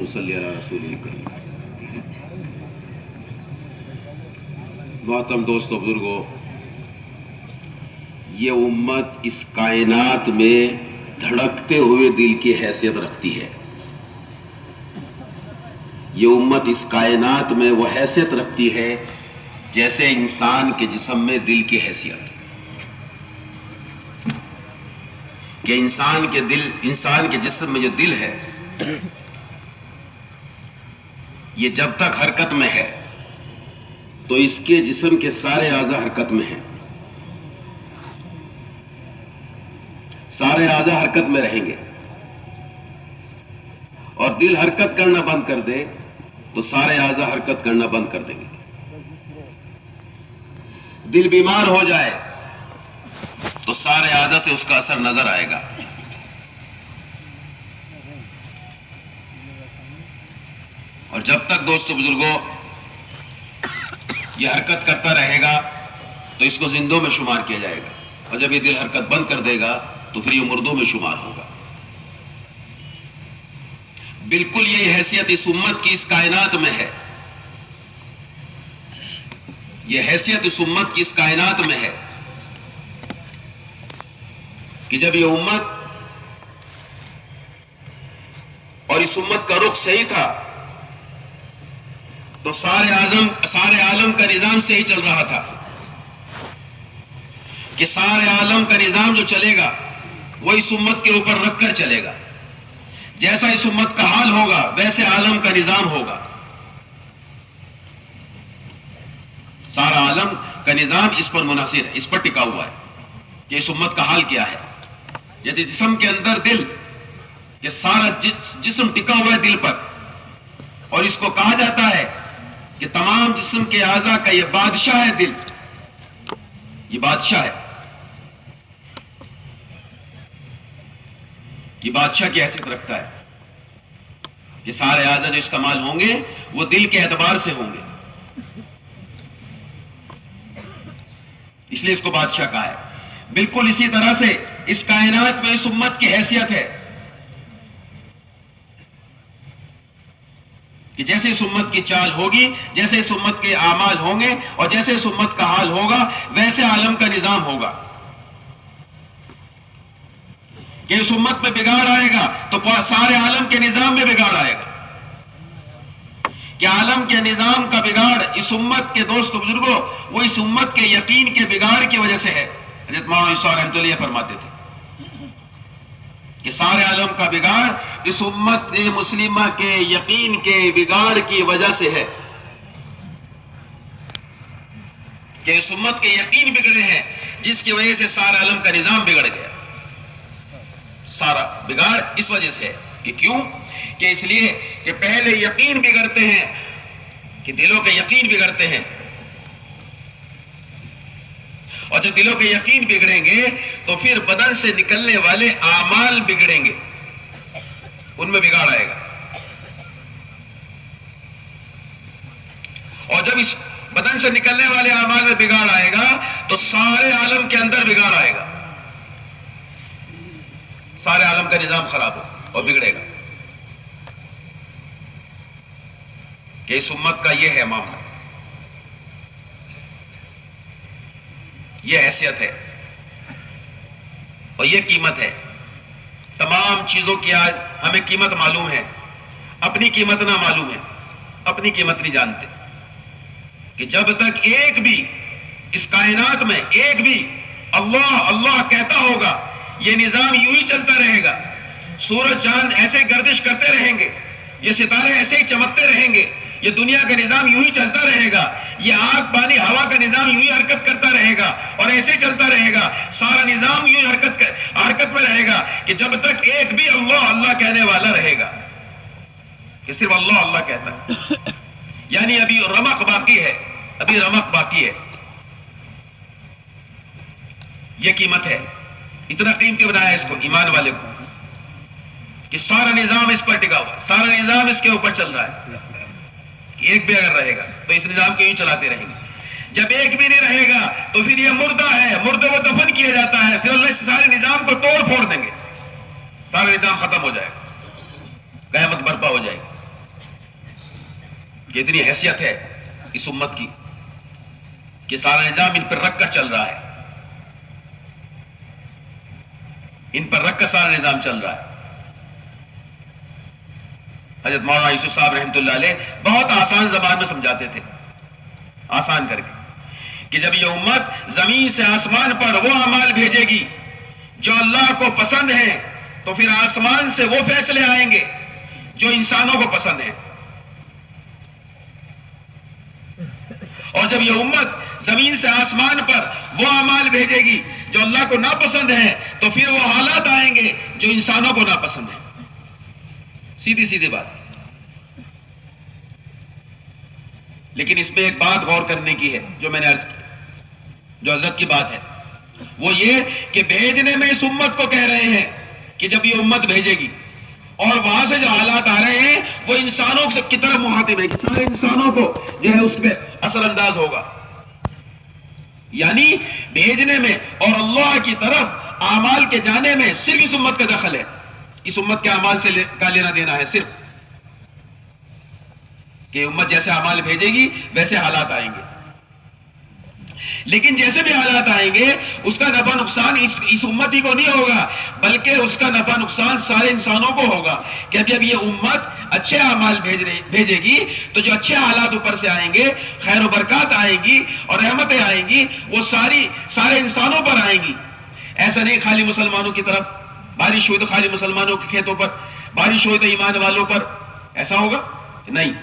صلی علی رسول کریم۔ محترم دوستو، بزرگو، یہ امت اس کائنات میں دھڑکتے ہوئے دل کی حیثیت رکھتی ہے۔ یہ امت اس کائنات میں وہ حیثیت رکھتی ہے جیسے انسان کے جسم میں دل کی حیثیت، کہ انسان کے جسم میں جو دل ہے یہ جب تک حرکت میں ہے تو اس کے جسم کے سارے اعضاء حرکت میں ہیں، سارے اعضاء حرکت میں رہیں گے، اور دل حرکت کرنا بند کر دے تو سارے اعضاء حرکت کرنا بند کر دیں گے۔ دل بیمار ہو جائے تو سارے اعضاء سے اس کا اثر نظر آئے گا۔ اور جب تک دوستو بزرگوں یہ حرکت کرتا رہے گا تو اس کو زندوں میں شمار کیا جائے گا، اور جب یہ دل حرکت بند کر دے گا تو پھر یہ مردوں میں شمار ہوگا۔ بالکل یہی حیثیت اس امت کی اس کائنات میں ہے، یہ حیثیت اس امت کی اس کائنات میں ہے کہ جب یہ امت اور اس امت کا رخ صحیح تھا تو سارے عالم کا نظام صحیح چل رہا تھا، کہ سارے عالم کا نظام جو چلے گا وہ اس امت کے اوپر رکھ کر چلے گا۔ جیسا اس امت کا حال ہوگا ویسے عالم کا نظام ہوگا۔ سارا عالم کا نظام اس پر منحصر ہے، اس پر ٹکا ہوا ہے کہ اس امت کا حال کیا ہے۔ جیسے جسم کے اندر دل، یہ سارا جسم ٹکا ہوا ہے دل پر، اور اس کو کہا جاتا ہے کہ تمام جسم کے اعضاء کا یہ بادشاہ ہے دل، یہ بادشاہ ہے، یہ بادشاہ کی حیثیت رکھتا ہے کہ سارے اعضاء جو استعمال ہوں گے وہ دل کے اعتبار سے ہوں گے، اس لیے اس کو بادشاہ کہا ہے۔ بالکل اسی طرح سے اس کائنات میں اس امت کی حیثیت ہے کہ جیسے اس امت کی چال ہوگی، جیسے اس امت کے اعمال ہوں گے، اور جیسے اس امت کا حال ہوگا ویسے عالم کا نظام ہوگا۔ کہ اس امت میں بگاڑ آئے گا تو سارے عالم کے نظام میں بگاڑ آئے گا، کہ عالم کے نظام کا بگاڑ اس امت کے دوست بزرگوں وہ اس امت کے یقین کے بگاڑ کی وجہ سے ہے۔ حضرت مولانا عیسیٰ رحمۃ اللہ فرماتے تھے کہ سارے عالم کا بگاڑ اس امت مسلمہ کے یقین کے بگاڑ کی وجہ سے ہے، کہ اس امت کے یقین بگڑے ہیں جس کی وجہ سے سارا عالم کا نظام بگڑ گیا۔ سارا بگاڑ اس وجہ سے ہے کہ کیوں؟ کہ اس لیے کہ پہلے یقین بگڑتے ہیں، کہ دلوں کے یقین بگڑتے ہیں، اور جب دلوں کے یقین بگڑیں گے تو پھر بدن سے نکلنے والے اعمال بگڑیں گے، ان میں بگاڑ آئے گا، اور جب اس بدن سے نکلنے والے اعمال میں بگاڑ آئے گا تو سارے عالم کے اندر بگاڑ آئے گا، سارے عالم کا نظام خراب ہو اور بگڑے گا۔ کہ اس امت کا یہ ہے معاملہ، یہ حیثیت ہے اور یہ قیمت ہے۔ تمام چیزوں کی آج ہمیں قیمت معلوم ہے، اپنی قیمت نہ معلوم ہے، اپنی قیمت نہیں جانتے، کہ جب تک ایک بھی اس کائنات میں ایک بھی اللہ اللہ کہتا ہوگا یہ نظام یوں ہی چلتا رہے گا، سورج چاند ایسے گردش کرتے رہیں گے، یہ ستارے ایسے ہی چمکتے رہیں گے، یہ دنیا کا نظام یوں ہی چلتا رہے گا، یہ آگ پانی ہوا کا نظام یوں ہی حرکت کرتا رہے گا اور ایسے ہی چلتا رہے گا، سارا نظام یوں ہی حرکت میں رہے گا، کہ جب تک ایک بھی اللہ اللہ کہنے والا رہے گا، کہ صرف اللہ اللہ کہتا ہے، یعنی ابھی رمق باقی ہے، ابھی رمق باقی ہے۔ یہ قیمت ہے، اتنا قیمتی بنایا اس کو ایمان والے کو، کہ سارا نظام اس پر ٹکا ہوا، سارا نظام اس کے اوپر چل رہا ہے، کہ ایک بھی اگر رہے گا تو اس نظام کو یوں چلاتے رہیں گے، جب ایک بھی نہیں رہے گا تو پھر یہ مردہ ہے، مردے کو دفن کیا جاتا ہے، پھر اللہ اس سارے نظام کو توڑ پھوڑ دیں گے، سارا نظام ختم ہو جائے گا، قیامت برپا ہو جائے گی۔ کہ اتنی حیثیت ہے اس امت کی کہ سارا نظام ان پر رکھ کر چل رہا ہے، ان پر رکھ کر سارا نظام چل رہا ہے۔ حضرت مولانا یوسف صاحب رحمۃ اللہ علیہ بہت آسان زبان میں سمجھاتے تھے، آسان کر کے، کہ جب یہ امت زمین سے آسمان پر وہ اعمال بھیجے گی جو اللہ کو پسند ہیں، تو پھر آسمان سے وہ فیصلے آئیں گے جو انسانوں کو پسند ہیں، اور جب یہ امت زمین سے آسمان پر وہ اعمال بھیجے گی جو اللہ کو ناپسند ہیں، تو پھر وہ حالات آئیں گے جو انسانوں کو ناپسند ہیں۔ سیدھی سیدھی بات۔ لیکن اس میں ایک بات غور کرنے کی ہے جو میں نے عرض کی، جو حضرت کی بات ہے، وہ یہ کہ بھیجنے میں اس امت کو کہہ رہے ہیں کہ جب یہ امت بھیجے گی، اور وہاں سے جو حالات آ رہے ہیں وہ انسانوں کی طرف مخاطب ہے، سارے انسانوں کو جو ہے اس پہ اثر انداز ہوگا۔ یعنی بھیجنے میں اور اللہ کی طرف اعمال کے جانے میں صرف اس امت کا دخل ہے، اس امت کے اعمال سے کا لینا دینا ہے صرف، کہ امت جیسے اعمال بھیجے گی ویسے حالات آئیں گے۔ لیکن جیسے بھی حالات آئیں گے اس کا نفع نقصان اس امتی کو نہیں ہوگا، بلکہ اس کا نفع نقصان سارے انسانوں کو ہوگا، کہ اب یہ امت اچھے اعمال بھیجے گی تو جو اچھے حالات اوپر سے آئیں گے، خیر و برکات آئیں گی اور رحمتیں آئیں گی، وہ سارے انسانوں پر آئیں گی۔ ایسا نہیں خالی مسلمانوں کی طرف بارش ہوئی تو خالی مسلمانوں کے کھیتوں پر بارش ہوئی تو ایمان والوں پر، ایسا ہوگا نہیں،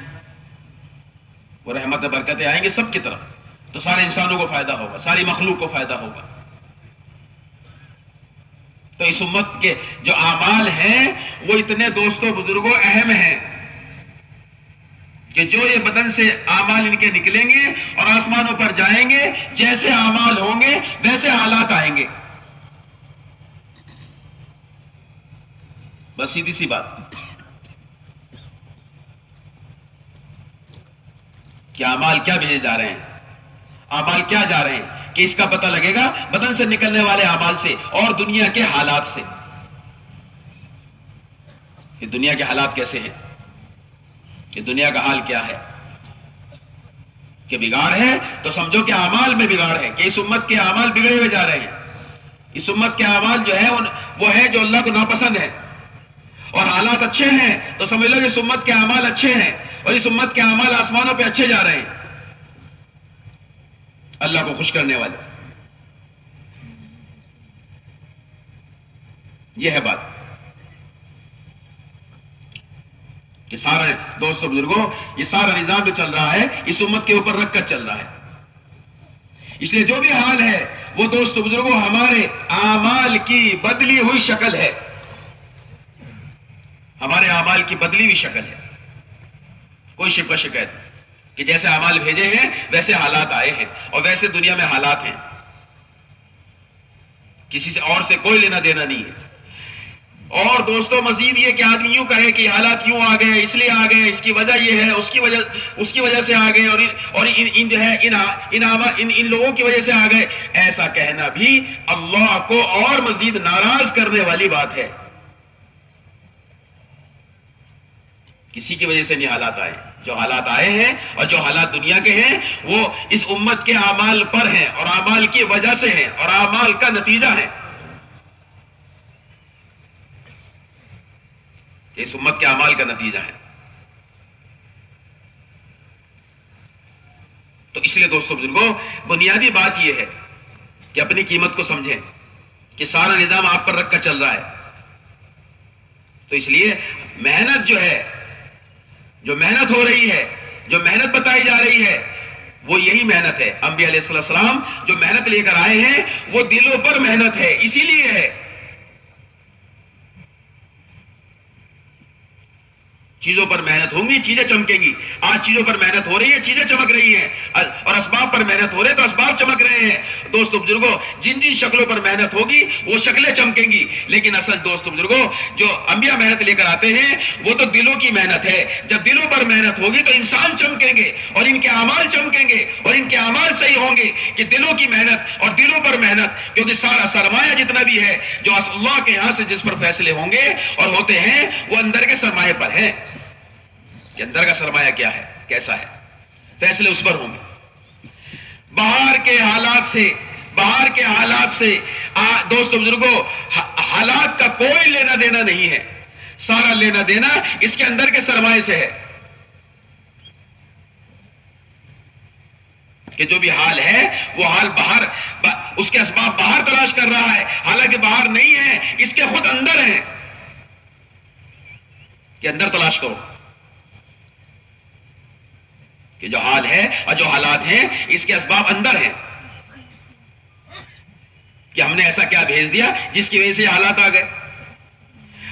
وہ رحمت برکتیں آئیں گے سب کی طرف، تو سارے انسانوں کو فائدہ ہوگا، ساری مخلوق کو فائدہ ہوگا۔ تو اس امت کے جو اعمال ہیں وہ اتنے دوستوں بزرگوں اہم ہیں کہ جو یہ بدن سے اعمال ان کے نکلیں گے اور آسمانوں پر جائیں گے، جیسے اعمال ہوں گے ویسے حالات آئیں گے۔ بس سیدھی سی بات کہ اعمال کیا بھیجے جا رہے ہیں، اعمال کیا جا رہے ہیں، کہ اس کا پتہ لگے گا بدن سے نکلنے والے اعمال سے اور دنیا کے حالات سے، کہ دنیا کے حالات کیسے ہیں، کہ دنیا کا حال کیا ہے، کہ بگاڑ ہے تو سمجھو کہ اعمال میں بگاڑ ہے، کہ اس امت کے اعمال بگڑے ہوئے جا رہے ہیں، اس امت کے اعمال جو ہے وہ ہے جو اللہ کو ناپسند ہے، اور حالات اچھے ہیں تو سمجھ لو کہ اس امت کے اعمال اچھے ہیں، اور اس امت کے اعمال آسمانوں پہ اچھے جا رہے ہیں، اللہ کو خوش کرنے والے۔ یہ ہے بات کہ سارا دوستوں بزرگوں یہ سارا نظام جو چل رہا ہے اس امت کے اوپر رکھ کر چل رہا ہے۔ اس لیے جو بھی حال ہے وہ دوستوں بزرگوں ہمارے اعمال کی بدلی ہوئی شکل ہے، ہمارے اعمال کی بدلی ہوئی شکل ہے، کوئی شک و شکایت کہ جیسے اعمال بھیجے ہیں ویسے حالات آئے ہیں، اور ویسے دنیا میں حالات ہیں، کسی سے اور سے کوئی لینا دینا نہیں ہے۔ اور دوستوں مزید یہ کہ آدمی یوں کہے کہ حالات یوں آ گئے، اس لیے آ گئے، اس کی وجہ یہ ہے، اس کی وجہ سے آ گئے، اور ان جو ہے ان لوگوں کی وجہ سے آ گئے، ایسا کہنا بھی اللہ کو اور مزید ناراض کرنے والی بات ہے۔ کسی کی وجہ سے نہیں حالات آئے، جو حالات آئے ہیں اور جو حالات دنیا کے ہیں وہ اس امت کے اعمال پر ہیں، اور اعمال کی وجہ سے ہیں، اور اعمال کا نتیجہ ہے، کہ اس امت کے اعمال کا نتیجہ ہے۔ تو اس لیے دوستوں بزرگوں بنیادی بات یہ ہے کہ اپنی قیمت کو سمجھیں کہ سارا نظام آپ پر رکھ کر چل رہا ہے۔ تو اس لیے محنت جو محنت ہو رہی ہے، جو محنت بتائی جا رہی ہے، وہ یہی محنت ہے۔ انبیاء علیہ السلام جو محنت لے کر آئے ہیں وہ دلوں پر محنت ہے، اسی لیے ہے۔ چیزوں پر محنت ہوں گی چیزیں چمکیں گی۔ آج چیزوں پر محنت ہو رہی ہے، چیزیں چمک رہی ہیں، اور اسباب پر محنت ہو رہے تو اسباب چمک رہے ہیں۔ دوستو بزرگوں جن شکلوں پر محنت ہوگی وہ شکلیں چمکیں گی، لیکن اصل دوستو بزرگوں جو انبیاء محنت لے کر آتے ہیں وہ تو دلوں کی محنت ہے۔ جب دلوں پر محنت ہوگی تو انسان چمکیں گے اور ان کے اعمال چمکیں گے، اور ان کے اعمال صحیح ہوں گے کہ دلوں کی محنت اور دلوں پر محنت، کیونکہ سارا سرمایہ جتنا بھی ہے جو اللہ کے یہاں سے جس پر فیصلے ہوں گے اور ہوتے ہیں وہ اندر کے سرمایہ پر ہے۔ کہ اندر کا سرمایہ کیا ہے؟ کیسا ہے، فیصلے اس پر ہوں گے۔ باہر کے حالات سے دوستو بزرگوں، حالات کا کوئی لینا دینا نہیں ہے، سارا لینا دینا اس کے اندر کے سرمائے سے ہے کہ جو بھی حال ہے وہ حال باہر، اس کے اسباب باہر تلاش کر رہا ہے، حالانکہ باہر نہیں ہے، اس کے خود اندر ہیں کہ اندر تلاش کرو کہ جو حال ہے اور جو حالات ہیں اس کے اسباب اندر ہیں، کہ ہم نے ایسا کیا بھیج دیا جس کی وجہ سے حالات آ گئے۔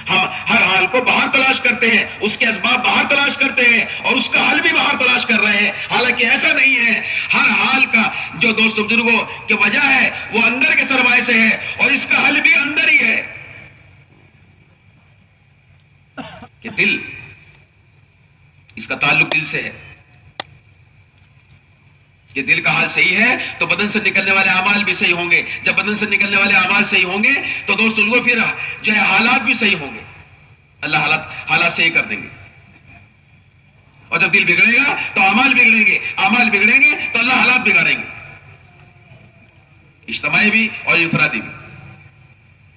ہم ہر حال کو باہر تلاش کرتے ہیں، اس کے اسباب باہر تلاش کرتے ہیں اور اس کا حل بھی باہر تلاش کر رہے ہیں، حالانکہ ایسا نہیں ہے۔ ہر حال کا جو دوستو بزرگوں کی وجہ ہے وہ اندر کے سرمائے سے ہے اور اس کا حل بھی اندر ہی ہے کہ دل، اس کا تعلق دل سے ہے کہ دل کا حال صحیح ہے تو بدن سے نکلنے والے اعمال بھی صحیح ہوں گے، جب بدن سے نکلنے والے اعمال صحیح ہوں گے تو دوستو لوگوں پھر جو ہے حالات بھی صحیح ہوں گے، اللہ حالات صحیح کر دیں گے، اور جب دل بگڑے گا تو اعمال بگڑیں گے، اعمال بگڑیں گے تو اللہ حالات بگاڑیں گے، اجتماعی بھی اور انفرادی بھی۔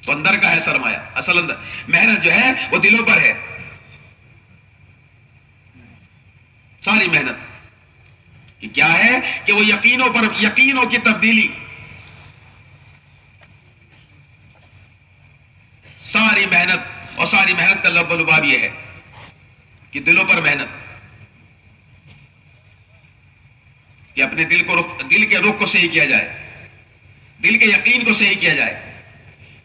تو اندر کا ہے سرمایہ، اصل اندر محنت جو ہے وہ دلوں پر ہے، ساری محنت کہ کیا ہے کہ وہ یقینوں کی تبدیلی، ساری محنت اور ساری محنت کا لب و لباب یہ ہے کہ دلوں پر محنت، کہ اپنے دل کے رخ کو صحیح کیا جائے، دل کے یقین کو صحیح کیا جائے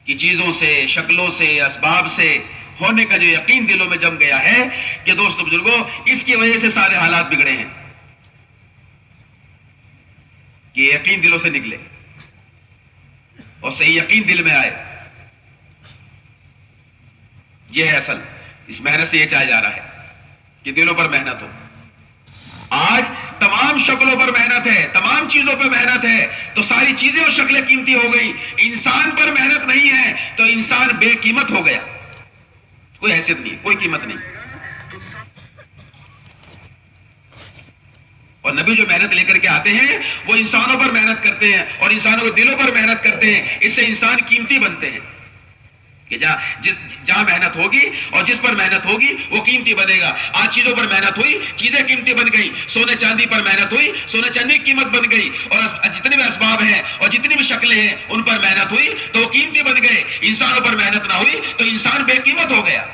کہ چیزوں سے، شکلوں سے، اسباب سے ہونے کا جو یقین دلوں میں جم گیا ہے کہ دوستو بزرگوں اس کی وجہ سے سارے حالات بگڑے ہیں، کہ یقین دلوں سے نکلے اور صحیح یقین دل میں آئے، یہ ہے اصل، اس محنت سے یہ چاہا جا رہا ہے کہ دلوں پر محنت ہو۔ آج تمام شکلوں پر محنت ہے، تمام چیزوں پر محنت ہے تو ساری چیزیں اور شکلیں قیمتی ہو گئی، انسان پر محنت نہیں ہے تو انسان بے قیمت ہو گیا، کوئی حیثیت نہیں، کوئی قیمت نہیں۔ اور نبی جو محنت لے کر کے آتے ہیں وہ انسانوں پر محنت کرتے ہیں اور انسانوں کے دلوں پر محنت کرتے ہیں، اس سے انسان قیمتی بنتے ہیں کہ جہاں محنت ہوگی اور جس پر محنت ہوگی وہ قیمتی بنے گا۔ آج چیزوں پر محنت ہوئی، چیزیں قیمتی بن گئی، سونے چاندی پر محنت ہوئی، سونے چاندی کی قیمت بن گئی، اور جتنے بھی اسباب ہیں اور جتنی بھی شکلیں ہیں ان پر محنت ہوئی تو وہ قیمتی بن گئے۔ انسانوں پر محنت نہ ہوئی تو انسان بے قیمت ہو گیا۔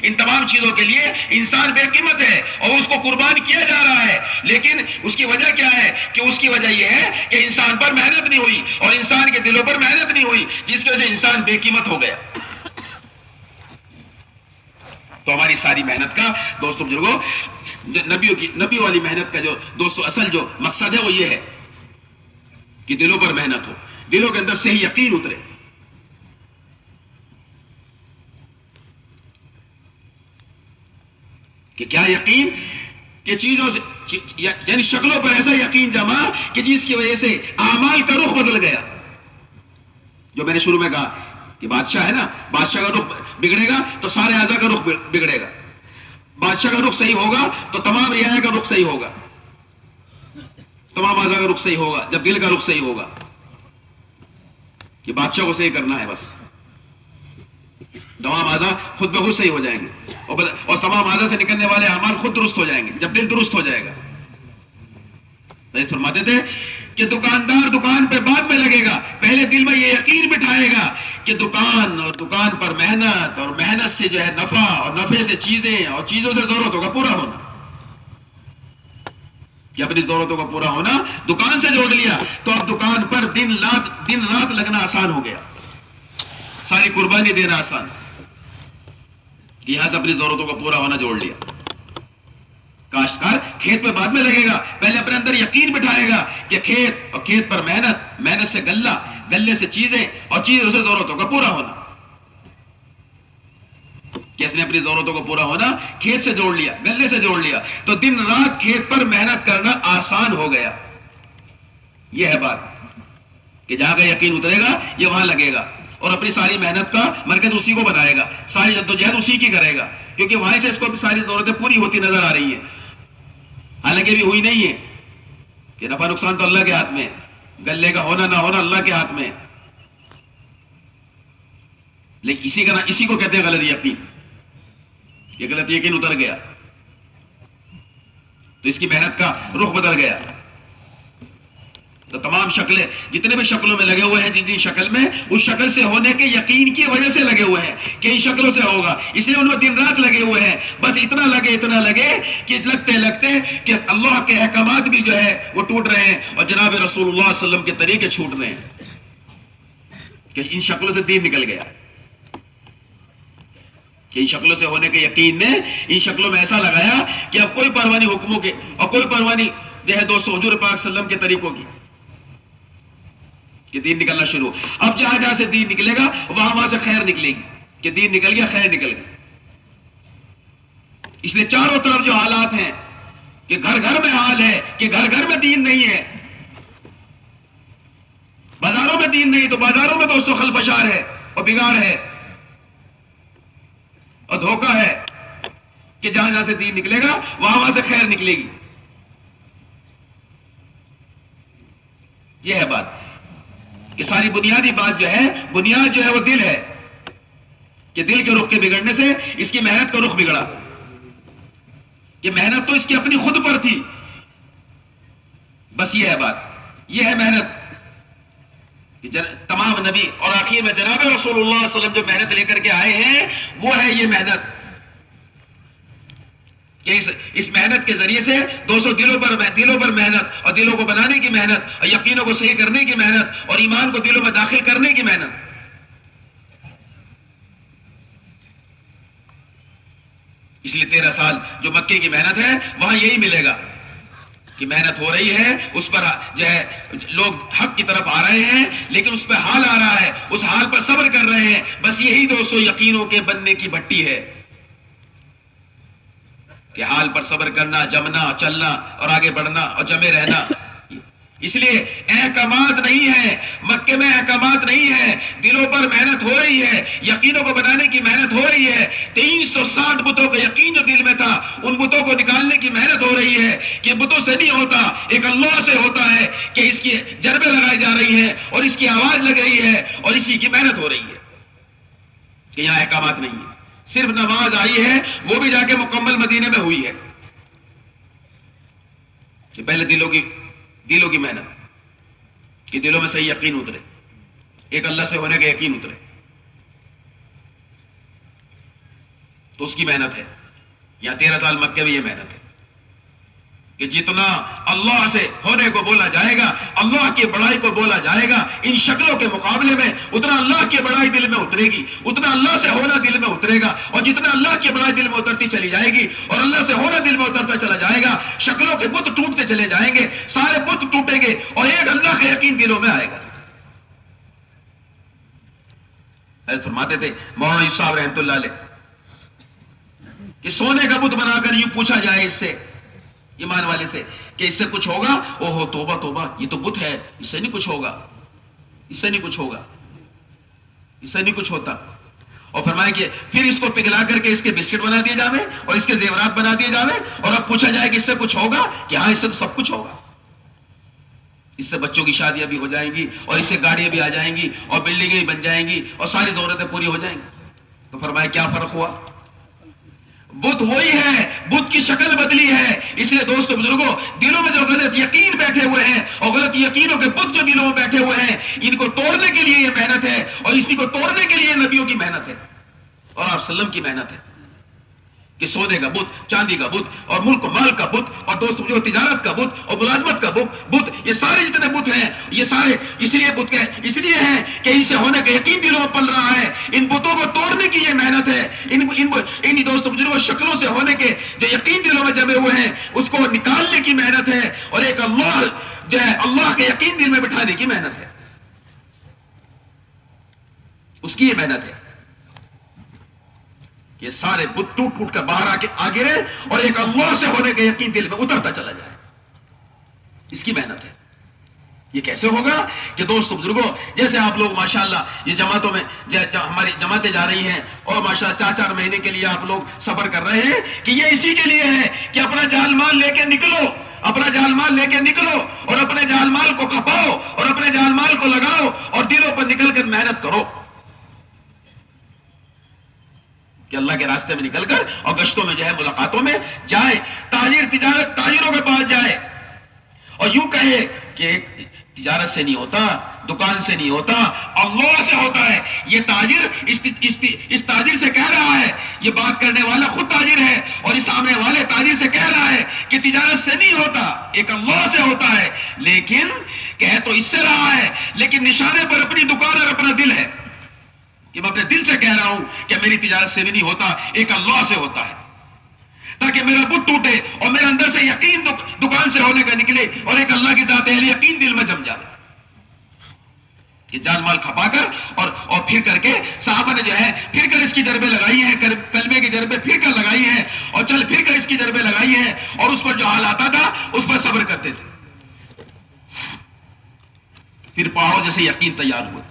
ان تمام چیزوں کے لیے انسان بے قیمت ہے اور اس کو قربان کیا جا رہا ہے، لیکن اس کی وجہ کیا ہے کہ اس کی وجہ یہ ہے کہ انسان پر محنت نہیں ہوئی اور انسان کے دلوں پر محنت نہیں ہوئی، جس کی وجہ سے انسان بے قیمت ہو گیا۔ تو ہماری ساری محنت کا دوستو بزرگوں، نبی والی محنت کا جو دوستو اصل جو مقصد ہے وہ یہ ہے کہ دلوں پر محنت ہو، دلوں کے اندر صحیح یقین اترے۔ کہ کیا یقین کہ چیزوں سے، یعنی شکلوں پر ایسا یقین جمع کہ جس کی وجہ سے اعمال کا رخ بدل گیا۔ جو میں نے شروع میں کہا کہ بادشاہ ہے نا، بادشاہ کا رخ بگڑے گا تو سارے اعضاء کا رخ بگڑے گا، بادشاہ کا رخ صحیح ہوگا تو تمام رعایا کا رخ صحیح ہوگا، تمام اعضاء کا رخ صحیح ہوگا جب دل کا رخ صحیح ہوگا۔ کہ بادشاہ کو صحیح کرنا ہے بس، تمام اعضاء خود بخود صحیح ہو جائیں گے اور تمام اعضاء سے نکلنے والے اعمال خود درست ہو جائیں گے جب دل درست ہو جائے گا۔ فرماتے تھے کہ دکاندار دکان پہ بعد میں لگے گا، پہلے دل میں یہ یقین بٹھائے گا کہ دکان اور دکان پر محنت اور محنت سے جو ہے نفع اور نفع سے چیزیں اور چیزوں سے ضرورتوں کا پورا ہونا، کہ اپنی ضرورتوں کا پورا ہونا دکان سے جوڑ لیا تو اب دکان پر دن رات لگنا آسان ہو گیا، ساری قربانی دینا آسان، یہاں سے اپنی ضرورتوں کا پورا ہونا جوڑ لیا۔ کاشتکار کھیت پہ بعد میں لگے گا، پہلے اپنے اندر یقین بٹھائے گا کہ کھیت اور کھیت پر محنت سے غلہ، غلے سے چیزیں اور چیزوں سے ضرورتوں کا پورا ہونا، کہ اس نے اپنی ضرورتوں کو پورا ہونا کھیت سے جوڑ لیا، غلے سے جوڑ لیا تو دن رات کھیت پر محنت کرنا آسان ہو گیا۔ یہ ہے بات کہ جہاں کا یقین اترے گا یہ وہاں لگے گا اور اپنی ساری محنت کا مرکز اسی کو بنائے گا، ساری جدوجہد اسی کی کرے گا، کیونکہ وہیں سے اس کو ساری ضرورتیں پوری ہوتی نظر آ رہی ہیں۔ حالانکہ جگہ بھی ہوئی نہیں ہے کہ نفع نقصان تو اللہ کے ہاتھ میں ہے، گلے کا ہونا نہ ہونا اللہ کے ہاتھ میں ہے. لیکن اسی کو کہتے ہیں غلط یقین. یہ غلط یقین اتر گیا تو اس کی محنت کا رخ بدل گیا. تو تمام شکلیں جتنے بھی شکلوں میں لگے ہوئے ہیں، جن جن شکل میں اس شکل سے ہونے کے یقین کی وجہ سے لگے ہوئے ہیں کہ ان شکلوں سے ہوگا، اس لیے ان میں دن رات لگے ہوئے ہیں. بس اتنا لگے کہ لگتے کہ اللہ کے احکامات بھی جو ہے وہ ٹوٹ رہے ہیں اور جناب رسول اللہ صلی اللہ علیہ وسلم کے طریقے چھوٹ رہے ہیں کہ ان شکلوں سے دین نکل گیا. کہ ان شکلوں سے ہونے کے یقین نے ان شکلوں میں ایسا لگایا کہ اب کوئی پرواہ نہیں حکموں کے اور کوئی پرواہ نہیں جو ہے دوستو حضور پاک صلی اللہ علیہ وسلم کے طریقوں کی، کہ دین نکلنا شروع. اب جہاں جہاں سے دین نکلے گا وہاں سے خیر نکلے گی کہ دین نکل گیا، خیر نکل گئی. اس لیے چاروں طرف جو حالات ہیں کہ گھر گھر میں حال ہے کہ گھر گھر میں دین نہیں ہے، بازاروں میں دین نہیں تو بازاروں میں دوستو خلفشار ہے اور بگاڑ ہے اور دھوکہ ہے کہ جہاں جہاں سے دین نکلے گا وہاں سے خیر نکلے گی. یہ ہے بات کہ ساری بنیادی بات جو ہے، بنیاد جو ہے وہ دل ہے کہ دل کے رخ کے بگڑنے سے اس کی محنت کا رخ بگڑا. کہ محنت تو اس کی اپنی خود پر تھی، بس یہ ہے بات، یہ ہے محنت کہ تمام نبی اور آخر میں جناب رسول اللہ صلی اللہ علیہ وسلم جو محنت لے کر کے آئے ہیں وہ ہے یہ محنت کہ اس محنت کے ذریعے سے دوستو دلوں پر محنت اور دلوں کو بنانے کی محنت اور یقینوں کو صحیح کرنے کی محنت اور ایمان کو دلوں میں داخل کرنے کی محنت. اس لیے 13 سال جو مکے کی محنت ہے وہاں یہی ملے گا کہ محنت ہو رہی ہے، اس پر جو ہے لوگ حق کی طرف آ رہے ہیں لیکن اس پہ حال آ رہا ہے، اس حال پر صبر کر رہے ہیں. بس یہی دوستو یقینوں کے بننے کی بھٹی ہے کہ حال پر صبر کرنا، جمنا، چلنا اور آگے بڑھنا اور جمے رہنا. اس لیے احکامات نہیں ہے مکے میں، احکامات نہیں ہے، دلوں پر محنت ہو رہی ہے، یقینوں کو بنانے کی محنت ہو رہی ہے. 360 بتوں کا یقین جو دل میں تھا ان بتوں کو نکالنے کی محنت ہو رہی ہے کہ بتوں سے نہیں ہوتا، ایک اللہ سے ہوتا ہے کہ اس کی جربے لگائی جا رہی ہیں اور اس کی آواز لگ رہی ہے اور اسی کی محنت ہو رہی ہے کہ یہاں احکامات نہیں ہے. صرف نماز آئی ہے وہ بھی جا کے مکمل مدینے میں ہوئی ہے کہ پہلے دلوں کی محنت کہ دلوں میں صحیح یقین اترے، ایک اللہ سے ہونے کا یقین اترے، تو اس کی محنت ہے. یہاں 13 سال مکے میں یہ محنت ہے کہ جتنا اللہ سے ہونے کو بولا جائے گا، اللہ کی بڑائی کو بولا جائے گا ان شکلوں کے مقابلے میں، اتنا اللہ کی بڑائی دل میں اترے گی، اتنا اللہ سے ہونا دل میں اترے گا. اور جتنا اللہ کی بڑائی دل میں اترتی چلی جائے گی اور اللہ سے ہونا دل میں اترتا چلا جائے گا، شکلوں کے بت ٹوٹتے چلے جائیں گے، سارے بت ٹوٹیں گے اور ایک اللہ کا یقین دلوں میں آئے گا. حضرت فرماتے تھے مولانا یوسف صاحب رحمۃ اللہ علیہ کہ سونے کا بت بنا کر یوں پوچھا جائے اس سے، ایمان والے سے، کہ اس سے کچھ ہوگا؟ اوہو توبہ توبہ، یہ تو بت ہے، اس سے نہیں کچھ ہوگا، اس سے نہیں کچھ ہوگا، اس سے نہیں کچھ ہوتا. اور فرمایا کہ پھر اس کو پگھلا کر کے اس کے بسکٹ بنا دیے جاوے اور اس کے زیورات بنا دیے جاوے اور اب پوچھا جائے کہ اس سے کچھ ہوگا؟ کہ ہاں اس سے تو سب کچھ ہوگا. اس سے بچوں کی شادیاں بھی ہو جائیں گی اور اس سے گاڑیاں بھی آ جائیں گی اور بلڈنگیں بھی بن جائیں گی اور ساری ضرورتیں پوری ہو جائیں گی. تو فرمایا کیا فرق ہوا؟ بت وہی ہے، بت کی شکل بدلی ہے. اس لیے دوستو بزرگوں، دلوں میں جو غلط یقین بیٹھے ہوئے ہیں اور غلط یقینوں کے بت جو دلوں میں بیٹھے ہوئے ہیں، ان کو توڑنے کے لیے یہ محنت ہے اور اس کو توڑنے کے لیے نبیوں کی محنت ہے اور آپ صلی اللہ علیہ وسلم کی محنت ہے کہ سونے کا بت، چاندی کا بت اور ملک و مال کا بت اور دوستو جو تجارت کا بت اور ملازمت کا بت، یہ سارے جتنے بت ہیں یہ سارے اس لیے ہیں کہ ان سے ہونے کا یقین دلوں میں پل رہا ہے. ان بتوں کو توڑنے کی یہ محنت ہے، ان دوستو بزرگوں شکلوں سے ہونے کے جو یقین دلوں میں جمے ہوئے ہیں اس کو نکالنے کی محنت ہے اور ایک اللہ جو ہے اللہ کے یقین دل میں بٹھانے کی محنت ہے، اس کی یہ محنت ہے. یہ سارے بت ٹوٹ ٹوٹ کر باہر آ گرے اور ایک اللہ سے ہونے کا یقین دل میں اترتا چلا جائے، اس کی محنت ہے. یہ کیسے ہوگا کہ دوستو بزرگوں جیسے آپ لوگ ماشاءاللہ یہ جماعتوں میں ہماری جماعتیں جا رہی ہیں اور ماشاءاللہ 4 مہینے کے لیے آپ لوگ سفر کر رہے ہیں کہ یہ اسی کے لیے ہے کہ اپنا جان مال لے کے نکلو، اپنا جان مال لے کے نکلو اور اپنے جان مال کو کھپاؤ اور اپنے جان مال کو لگاؤ اور دلوں پر نکل کر محنت کرو کہ اللہ کے راستے میں نکل کر اور گشتوں میں جو ہے ملاقاتوں میں جائے. تاجروں کے پاس جائے اور یوں کہے کہ تجارت سے نہیں ہوتا, دکان سے نہیں ہوتا, اللہ سے ہوتا ہے. یہ تاجر اس تاجر سے کہہ رہا ہے, یہ بات کرنے والا خود تاجر ہے اور اس سامنے والے تاجر سے کہہ رہا ہے کہ تجارت سے نہیں ہوتا, ایک اللہ سے ہوتا ہے. لیکن کہہ تو اس سے رہا ہے, لیکن نشانے پر اپنی دکان اور اپنا دل ہے کہ میں اپنے دل سے کہہ رہا ہوں کہ میری تجارت سے بھی نہیں ہوتا, ایک اللہ سے ہوتا ہے, تاکہ میرا بت ٹوٹے اور میرے اندر سے یقین دکان سے ہونے کا نکلے اور ایک اللہ کی ذات اہل یقین دل میں جم جائے. کہ جان مال کھپا کر اور پھر کر کے صحابہ نے جو ہے پھر کر اس کی جربے لگائی ہیں, کلمے کی جربے پھر کر لگائی ہیں اور چل پھر کر اس کی جربے لگائی ہیں اور اس پر جو حال آتا تھا اس پر صبر کرتے تھے. پھر پہاڑوں جیسے یقین تیار ہوئے,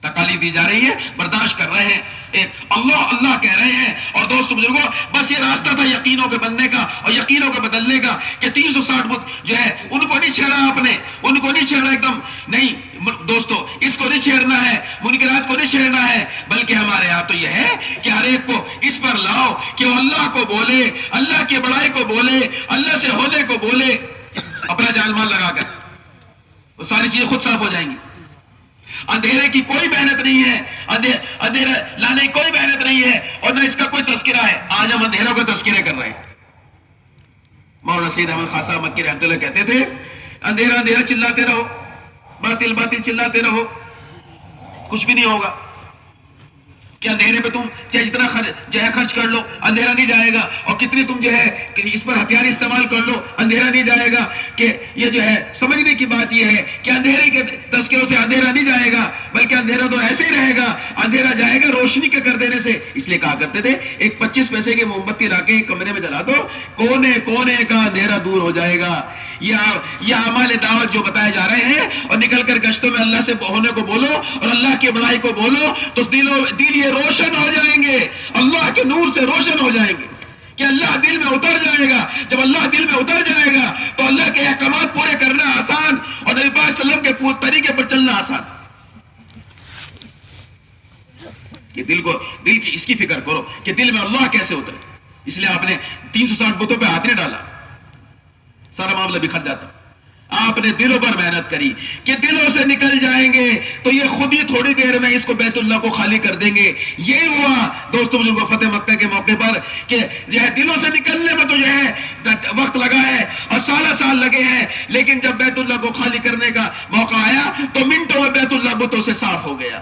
تکالیف دی جا رہی ہے, برداشت کر رہے ہیں, اللہ اللہ کہہ رہے ہیں. اور دوست بزرگوں, بس یہ راستہ تھا یقینوں کے بننے کا اور یقینوں کے بدلنے کا کہ 360 بت جو ہے ان کو نہیں چھیڑا, آپ نے ان کو نہیں چھیڑا, ایک دم نہیں دوستو, اس کو نہیں چھیڑنا ہے, منکرات کو نہیں چھیڑنا ہے, بلکہ ہمارے ہاں تو یہ ہے کہ ہر ایک کو اس پر لاؤ کہ وہ اللہ کو بولے, اللہ کی بڑائی کو بولے, اللہ سے ہونے کو بولے, اپنا جان مال لگا کر وہ ساری چیزیں خود صاف ہو جائیں گی. اندھیرے کی کوئی محنت نہیں ہے, اندھیرا لانے کی کوئی محنت نہیں ہے اور نہ اس کا کوئی تذکرہ ہے. آج ہم اندھیروں کا تذکرہ کر رہے ہیں. مولانا سید احمد خان صاحب مکی رحمۃ اللہ کہتے تھے, اندھیرا اندھیرا چلاتے رہو, باطل باطل چلاتے رہو, کچھ بھی نہیں ہوگا. کہ اندھیرے پہ تم چاہے جتنا خرچ کر لو اندھیرا نہیں جائے گا, اور کتنی تم جو ہے اس پر ہتھیار استعمال کر لو اندھیرا نہیں جائے گا. کہ یہ جو ہے سمجھنے کی بات یہ ہے کہ اندھیرے کے تذکروں سے اندھیرا نہیں جائے گا, بلکہ اندھیرا تو ایسے ہی رہے گا, اندھیرا جائے گا روشنی کے کر دینے سے. اس لیے کہا کرتے تھے ایک 25 پیسے کی موم بتی لا کے ایک کمرے میں جلا دو, کونے کونے کا اندھیرا دور ہو جائے گا. یہ اعمال دعوت جو بتائے جا رہے ہیں, اور نکل کر گشتوں میں اللہ سے ہونے کو بولو اور اللہ کی بڑائی کو بولو تو دل یہ روشن ہو جائیں گے, اللہ کے نور سے روشن ہو جائیں گے کہ اللہ دل میں اتر جائے گا. جب اللہ دل میں اتر جائے گا تو اللہ کے احکامات پورے کرنا آسان اور نبی پاک صلی اللہ علیہ وسلم کے طریقے پر چلنا آسان. کہ دل کی اس کی فکر کرو کہ دل میں اللہ کیسے اترے. اس لیے آپ نے 360 بتوں پہ ہاتھ نہیں ڈالا, سارا معاملہ بکھر جاتا. آپ نے دلوں پر محنت کری کہ دلوں سے نکل جائیں گے تو یہ خود ہی تھوڑی دیر میں اس کو بیت اللہ کو خالی کر دیں گے. یہی ہوا دوستوں بزرگوں فتح مکہ کے موقع پر کہ جو ہے دلوں سے نکلنے میں تو جو ہے وقت لگا ہے اور سال لگے ہیں, لیکن جب بیت اللہ کو خالی کرنے کا موقع آیا تو منٹوں میں بیت اللہ بتوں سے صاف ہو گیا.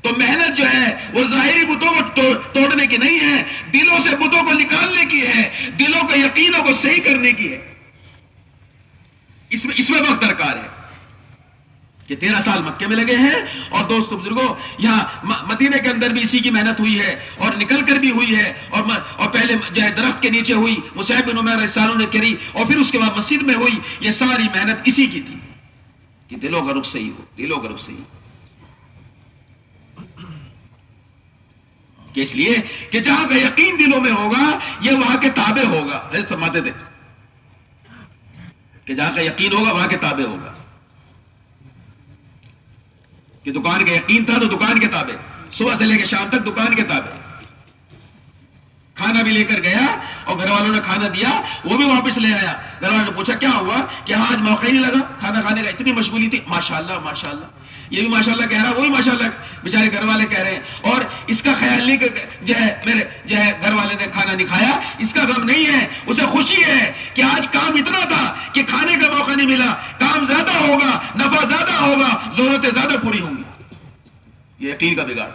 تو محنت جو ہے وہ ظاہری بتوں کو توڑنے کی نہیں ہے, دلوں سے بتوں کو نکالنے کی ہے, دلوں کے یقینوں کو صحیح کرنے کی ہے. اس میں وقت درکار ہے کہ 13 سال مکے میں لگے ہیں. اور دوستو بزرگوں, یہاں مدینے کے اندر بھی اسی کی محنت ہوئی ہے اور نکل کر بھی ہوئی ہے, اور پہلے جو ہے درخت کے نیچے ہوئی, مصعب بن عمیر رضی نے کری, اور پھر اس کے بعد مسجد میں ہوئی. یہ ساری محنت اسی کی تھی کہ دلوں کا رخ صحیح ہو, دلوں کا رخ صحیح ہو. کہ اس لیے کہ جہاں کا یقین دلوں میں ہوگا یہ وہاں کے تابع ہوگا. حضرت فرماتے تھے کہ جہاں کا یقین ہوگا وہاں کے تابع ہوگا. کہ دکان کا یقین تھا تو دکان کے تابع, صبح سے لے کے شام تک دکان کے تابع. کھانا بھی لے کر گیا اور گھر والوں نے کھانا دیا, وہ بھی واپس لے آیا. گھر والوں نے پوچھا کیا ہوا, کہ آج موقع ہی نہیں لگا کھانا کھانے کا, اتنی مشغولی تھی. ماشاءاللہ ماشاءاللہ, یہ بھی ماشاءاللہ کہہ رہا, وہی ماشاءاللہ بیچارے گھر والے کہہ رہے ہیں. اور اس کا خیال نہیں کہ جو ہے میرے جو ہے گھر والے نے کھانا نہیں کھایا, اس کا غم نہیں ہے, اسے خوشی ہے کہ آج کام اتنا تھا کہ کھانے کا موقع نہیں ملا. کام زیادہ ہوگا, نفع زیادہ ہوگا, ضرورتیں زیادہ پوری ہوں گی. یہ یقین کا بگاڑ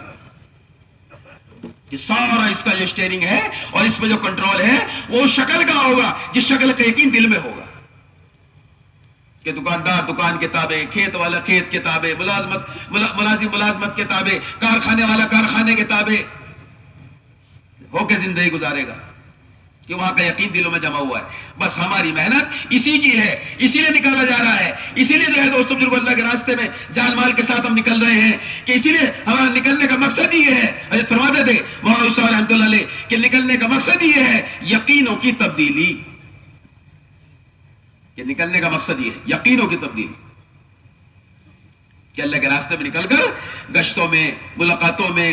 کہ سارا اس کا جو اسٹیئرنگ ہے اور اس پہ جو کنٹرول ہے وہ شکل کا ہوگا جس شکل کا یقین دل میں ہوگا. کہ دکاندار دکان کے تابع, کھیت والا کھیت کے تابع, ملازم ملازمت کے تابع, کارخانے والا کارخانے کے تابع ہو کے زندگی گزارے گا. کہ وہاں کا یقین دلوں میں جمع ہوا ہے. بس ہماری محنت اسی کی ہے, اسی لیے نکالا جا رہا ہے. اسی لیے جو ہے دوستوں بزرگوں اللہ کے راستے میں جان مال کے ساتھ ہم نکل رہے ہیں. کہ اسی لیے ہمارا نکلنے کا مقصد یہ ہے, حضرت فرماتے تھے مولانا صاحب رحمۃ اللہ علیہ کہ نکلنے کا مقصد یہ ہے یقینوں کی تبدیلی. کہ نکلنے کا مقصد یہ ہے یقینوں کی تبدیلی، کہ اللہ کے راستے میں نکل کر گشتوں میں، ملاقاتوں میں،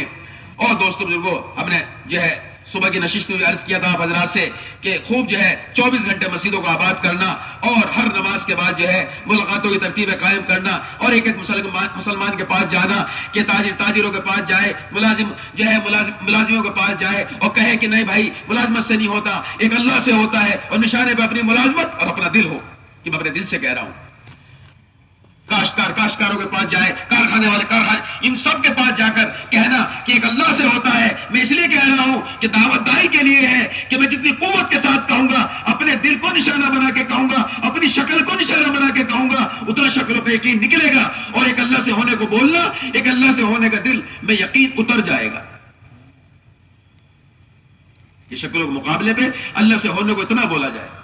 اور دوستوں بزرگوں ہم نے جو ہے صبح کی نشست میں بھی عرض کیا تھا آپ حضرات سے کہ خوب جو ہے 24 گھنٹے مسجدوں کو آباد کرنا، اور ہر نماز کے بعد جو ہے ملاقاتوں کی ترتیبیں قائم کرنا، اور ایک ایک مسلمان کے پاس جانا کہ تاجروں کے پاس جائے، ملازم جو ہے ملازموں کے پاس جائے اور کہے کہ نہیں بھائی ملازمت سے نہیں ہوتا، ایک اللہ سے ہوتا ہے، اور نشانے پہ اپنی ملازمت اور اپنا دل ہو کہ میں اپنے دل سے کہہ رہا ہوں۔ کاشتکاروں کے پاس جائے، کارخانے والے ان سب کے پاس جا کر کہنا کہ ایک اللہ سے ہوتا ہے۔ میں اس لیے کہہ رہا ہوں کہ دعوت دائی کے لیے ہے کہ میں جتنی قوت کے ساتھ کہوں گا، اپنے دل کو نشانہ بنا کے کہوں گا، اپنی شکل کو نشانہ بنا کے کہوں گا، اتنا شکلوں پہ یقین نکلے گا، اور ایک اللہ سے ہونے کو بولنا، ایک اللہ سے ہونے کا دل میں یقین اتر جائے گا کہ شکلوں کے مقابلے پہ اللہ سے ہونے کو اتنا بولا جائے۔